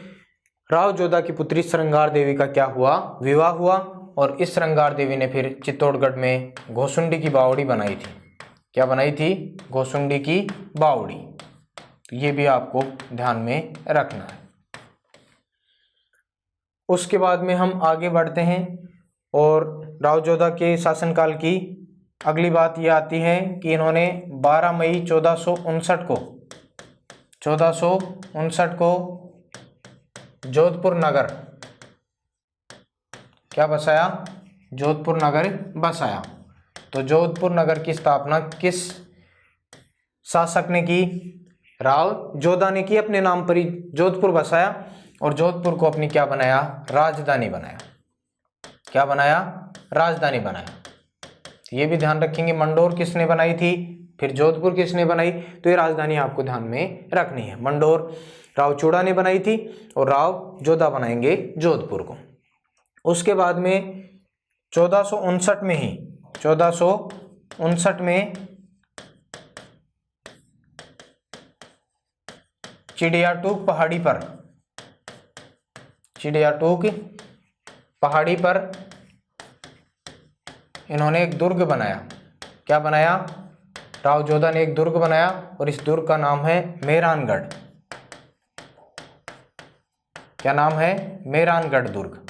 राव जोधा की पुत्री श्रृंगार देवी का क्या हुआ, विवाह हुआ। और इस श्रृंगार देवी ने फिर चित्तौड़गढ़ में घोसुंडी की बावड़ी बनाई थी। क्या बनाई थी, घोसुंडी की बावड़ी। तो ये भी आपको ध्यान में रखना है। उसके बाद में हम आगे बढ़ते हैं और राव जोधा के शासनकाल की अगली बात ये आती है कि इन्होंने 12 मई 1459 को जोधपुर नगर क्या बसाया? जोधपुर नगर बसाया। तो जोधपुर नगर की स्थापना किस शासक ने की? राव जोधा ने की। अपने नाम पर ही जोधपुर बसाया और जोधपुर को अपनी क्या बनाया? राजधानी बनाया। क्या बनाया? राजधानी बनाया। ये भी ध्यान रखेंगे, मंडोर किसने बनाई थी, फिर जोधपुर किसने बनाई, तो ये राजधानी आपको ध्यान में रखनी है। मंडोर राव चूड़ा ने बनाई थी और राव जोधा बनाएंगे जोधपुर को। उसके बाद में 1459 में ही 1459 में चिड़ियाटूक पहाड़ी पर इन्होंने एक दुर्ग बनाया। क्या बनाया? राव जोधा ने एक दुर्ग बनाया और इस दुर्ग का नाम है मेहरानगढ़। क्या नाम है? मेहरानगढ़ दुर्ग।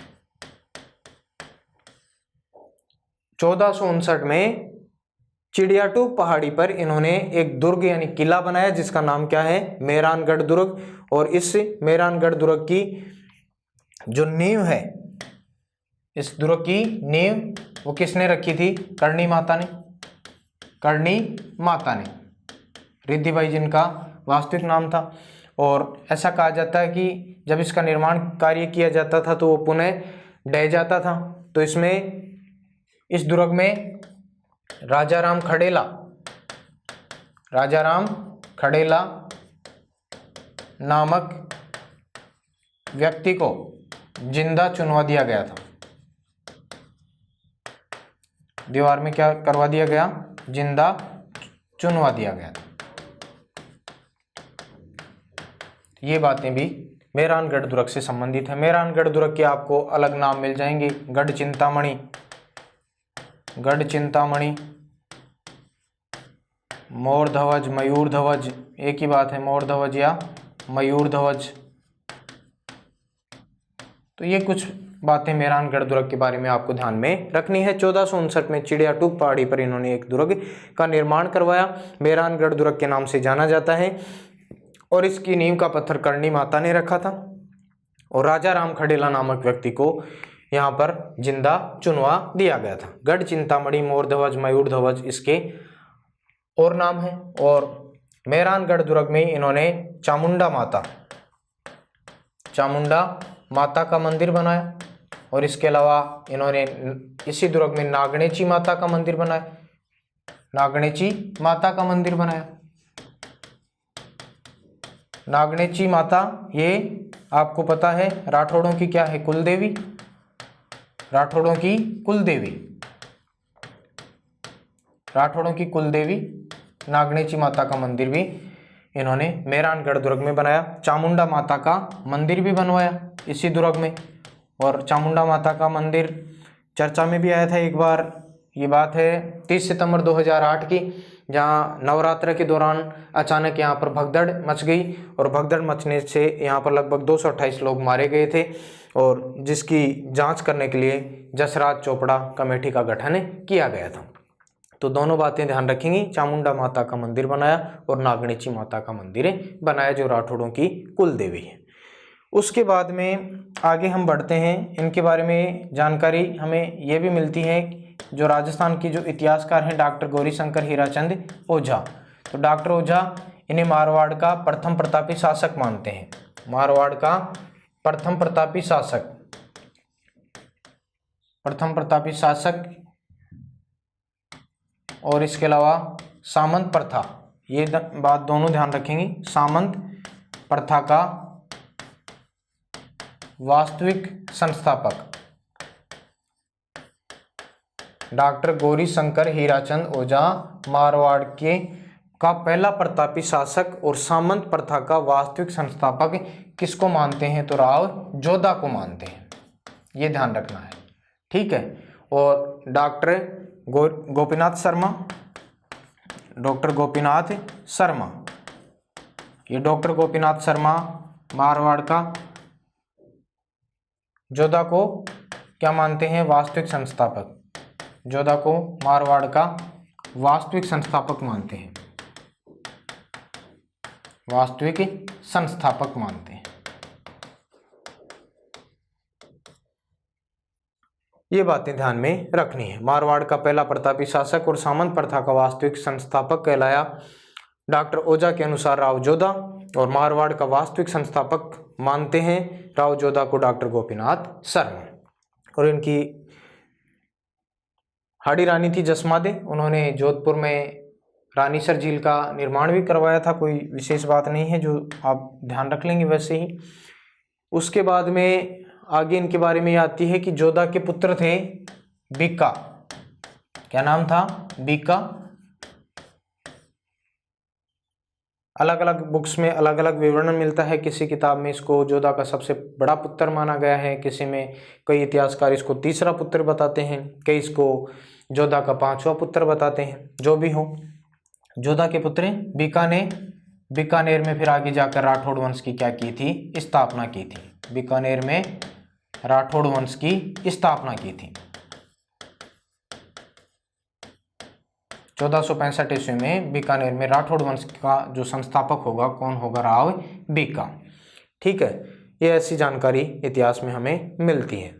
1459 में चिड़ियाटूक पहाड़ी पर इन्होंने एक दुर्ग यानी किला बनाया जिसका नाम क्या है? मेहरानगढ़ दुर्ग। और इस मेहरानगढ़ दुर्ग की जो नींव है, इस दुर्ग की नींव वो किसने रखी थी? करणी माता ने, रिद्धिबाई जिनका वास्तविक नाम था। और ऐसा कहा जाता है कि जब इसका निर्माण कार्य किया जाता था तो वो पुनः ढह जाता था। तो इस दुर्ग में राजा राम खड़ेला नामक व्यक्ति को जिंदा चुनवा दिया गया था। दीवार में क्या करवा दिया गया? जिंदा चुनवा दिया गया था। ये बातें भी मेहरानगढ़ दुर्ग से संबंधित है। मेहरानगढ़ दुर्ग के आपको अलग नाम मिल जाएंगे, गढ़ चिंतामणि, मोर ध्वज, मयूर ध्वज, एक ही बात है, मोर ध्वज या मयूर ध्वज। तो ये कुछ बातें मेहरानगढ़ दुर्ग के बारे में आपको ध्यान में रखनी है। 1459 में चिड़ियाटूक पहाड़ी पर इन्होंने एक दुर्ग का निर्माण करवाया, मेहरानगढ़ दुर्ग के नाम से जाना जाता है। और इसकी नींव का पत्थर करणी माता ने रखा था और राजा राम खड़ेला नामक व्यक्ति को यहाँ पर जिंदा चुनवा दिया गया था। गढ़ चिंतामणि, मोर ध्वज, मयूर ध्वज इसके और नाम है। और मेहरानगढ़ दुर्ग में इन्होंने चामुंडा माता का मंदिर बनाया और इसके अलावा इन्होंने इसी दुर्ग में नागणेची माता का मंदिर बनाया। नागणेची माता ये आपको पता है राठौड़ों की क्या है? कुलदेवी। राठौड़ों की कुलदेवी नागणेची माता का मंदिर भी इन्होंने मेहरानगढ़ दुर्ग में बनाया। चामुंडा माता का मंदिर भी बनवाया इसी दुर्ग में। और चामुंडा माता का मंदिर चर्चा में भी आया था एक बार। ये बात है 30 सितंबर 2008 की, जहां नवरात्र के दौरान अचानक यहाँ पर भगदड़ मच गई और भगदड़ मचने से यहाँ पर लगभग 228 लोग मारे गए थे और जिसकी जांच करने के लिए जसराज चोपड़ा कमेटी का गठन किया गया था। तो दोनों बातें ध्यान रखेंगी, चामुंडा माता का मंदिर बनाया और नागणेची माता का मंदिर बनाया जो राठौड़ों की कुल देवी है। उसके बाद में आगे हम बढ़ते हैं, इनके बारे में जानकारी हमें ये भी मिलती है जो राजस्थान की जो इतिहासकार हैं डॉक्टर गौरीशंकर हीराचंद ओझा। तो डॉक्टर ओझा इन्हें मारवाड़ का प्रथम प्रतापी शासक मानते हैं। मारवाड़ का प्रथम प्रतापी शासक और इसके अलावा सामंत प्रथा, ये बात दोनों ध्यान रखेंगे, सामंत प्रथा का वास्तविक संस्थापक डॉक्टर गौरीशंकर हीराचंद ओझा मारवाड़ का पहला प्रतापी शासक और सामंत प्रथा का वास्तविक संस्थापक किसको मानते हैं? तो राव जोधा को मानते हैं, ये ध्यान रखना है, ठीक है। और डॉक्टर गोपीनाथ शर्मा, ये डॉक्टर गोपीनाथ शर्मा मारवाड़ का जोधा को क्या मानते हैं? वास्तविक संस्थापक। जोधा को मारवाड़ का वास्तविक संस्थापक मानते हैं, वास्तविक संस्थापक मानते हैं। ये बातें ध्यान में रखनी है। मारवाड़ का पहला प्रतापी शासक और सामंत प्रथा का वास्तविक संस्थापक कहलाया डॉक्टर ओझा के अनुसार राव जोधा, और मारवाड़ का वास्तविक संस्थापक मानते हैं राव जोधा को डॉक्टर गोपीनाथ शर्मा। और इनकी हाड़ी रानी थी जसमादे, उन्होंने जोधपुर में रानीसर झील का निर्माण भी करवाया था, कोई विशेष बात नहीं है जो आप ध्यान रख लेंगे वैसे ही। उसके बाद में आगे इनके बारे में आती है कि जोधा के पुत्र थे बीका। क्या नाम था? बीका। अलग अलग बुक्स में अलग अलग विवरण मिलता है। किसी किताब में इसको जोधा का सबसे बड़ा पुत्र माना गया है, किसी में कई इतिहासकार इसको तीसरा पुत्र बताते हैं, कई इसको जोधा का 5वां पुत्र बताते हैं। जो भी हो, जोधा के पुत्र बीका ने बीकानेर में फिर आगे जाकर राठौड़ वंश की क्या की थी? स्थापना की थी। बीकानेर में राठौड़ वंश की स्थापना की थी। 1465 ईस्वी में बीकानेर में राठौड़ वंश का जो संस्थापक होगा कौन होगा? राव बीका। ठीक है, ये ऐसी जानकारी इतिहास में हमें मिलती है।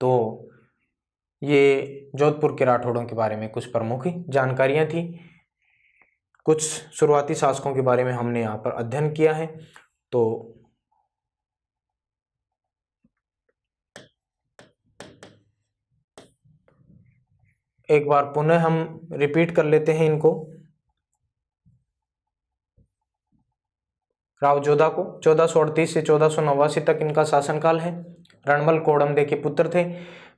तो ये जोधपुर के राठौड़ों के बारे में कुछ प्रमुख जानकारियां थी। कुछ शुरुआती शासकों के बारे में हमने यहाँ पर अध्ययन किया है। तो एक बार पुनः हम रिपीट कर लेते हैं इनको। राव जोधा को 1438 से 1489 तक इनका शासनकाल है। रणमल कोडमदे के पुत्र थे।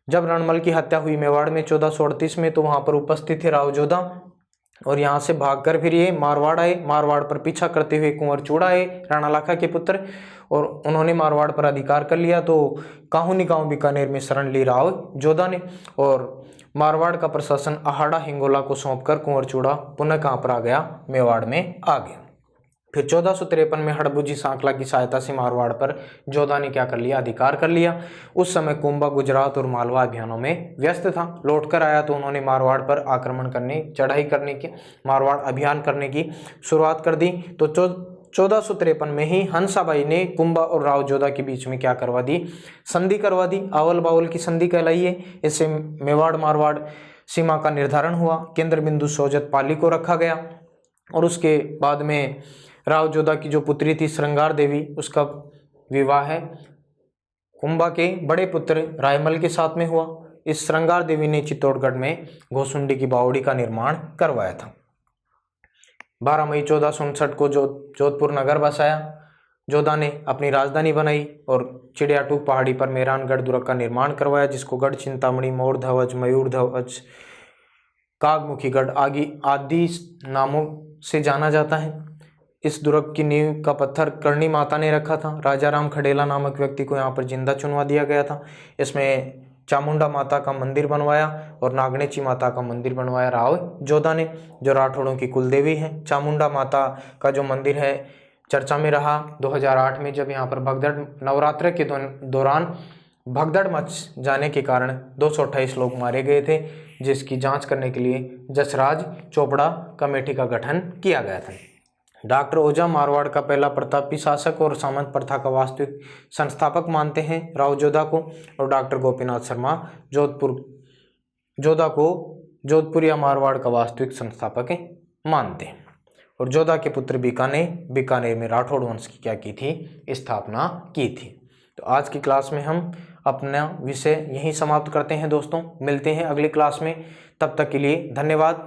जब रणमल की हत्या हुई मेवाड़ में 1438 में, तो वहां पर उपस्थित थे राव जोधा, और यहाँ से भागकर फिर ये मारवाड़ आए। मारवाड़ पर पीछा करते हुए कुंवर चूड़ा आए, राणा लाखा के पुत्र, और उन्होंने मारवाड़ पर अधिकार कर लिया। तो काहुनी गांव बीकानेर में शरण ली राव जोधा ने, और मारवाड़ का प्रशासन आहाड़ा हिंगोला को सौंपकर कुंवर चूड़ा पुनः कहाँ पर आ गया? मेवाड़ में आ गया। फिर 1453 में हड़बुजी सांकला की सहायता से मारवाड़ पर जोधा ने क्या कर लिया? अधिकार कर लिया। उस समय कुंभा गुजरात और मालवा अभियानों में व्यस्त था। लौटकर आया तो उन्होंने मारवाड़ पर आक्रमण करने, चढ़ाई करने की, मारवाड़ अभियान करने की शुरुआत कर दी। तो 1453 में ही हंसाबाई ने कुंभा और राव जोधा के बीच में क्या करवा दी? संधि करवा दी। आवल बावल की संधि कहलाई है। इससे मेवाड़ मारवाड़ सीमा का निर्धारण हुआ। केंद्र बिंदु सोजत पाली को रखा गया, और उसके बाद में राव जोधा की जो पुत्री थी श्रृंगार देवी, उसका विवाह है कुंभा के बड़े पुत्र रायमल के साथ में हुआ। इस श्रृंगार देवी ने चित्तौड़गढ़ में घोसुंडी की बावड़ी का निर्माण करवाया था। 12 मई 1459 को जोधपुर नगर बसाया। जोधा ने अपनी राजधानी बनाई और चिड़ियाटूक पहाड़ी पर मेहरानगढ़ दुर्ग का निर्माण करवाया, जिसको गढ़ चिंतामणि, मोर ध्वज, मयूर ध्वज, कागमुखी गढ़ आदि नामों से जाना जाता है। इस दुर्ग की नींव का पत्थर करणी माता ने रखा था। राजा राम खडेला नामक व्यक्ति को यहाँ पर जिंदा चुनवा दिया गया था। इसमें चामुंडा माता का मंदिर बनवाया और नागनेची माता का मंदिर बनवाया राव जोधा ने, जो राठौड़ों की कुलदेवी है। चामुंडा माता का जो मंदिर है चर्चा में रहा 2008 में, जब यहाँ पर भगदड़ नवरात्र के दौरान भगदड़ मच जाने के कारण 228 लोग मारे गए थे, जिसकी जांच करने के लिए जसराज चोपड़ा कमेटी का गठन किया गया था। डॉक्टर ओझा मारवाड़ का पहला प्रतापी शासक और सामंत प्रथा का वास्तविक संस्थापक मानते हैं राव जोधा को, और डॉक्टर गोपीनाथ शर्मा जोधा को जोधपुर या मारवाड़ का वास्तविक संस्थापक मानते हैं। और जोधा के पुत्र बीका ने बीकानेर में राठौड़ वंश की क्या की थी? स्थापना की थी। तो आज की क्लास में हम अपना विषय यहीं समाप्त करते हैं दोस्तों। मिलते हैं अगली क्लास में, तब तक के लिए धन्यवाद।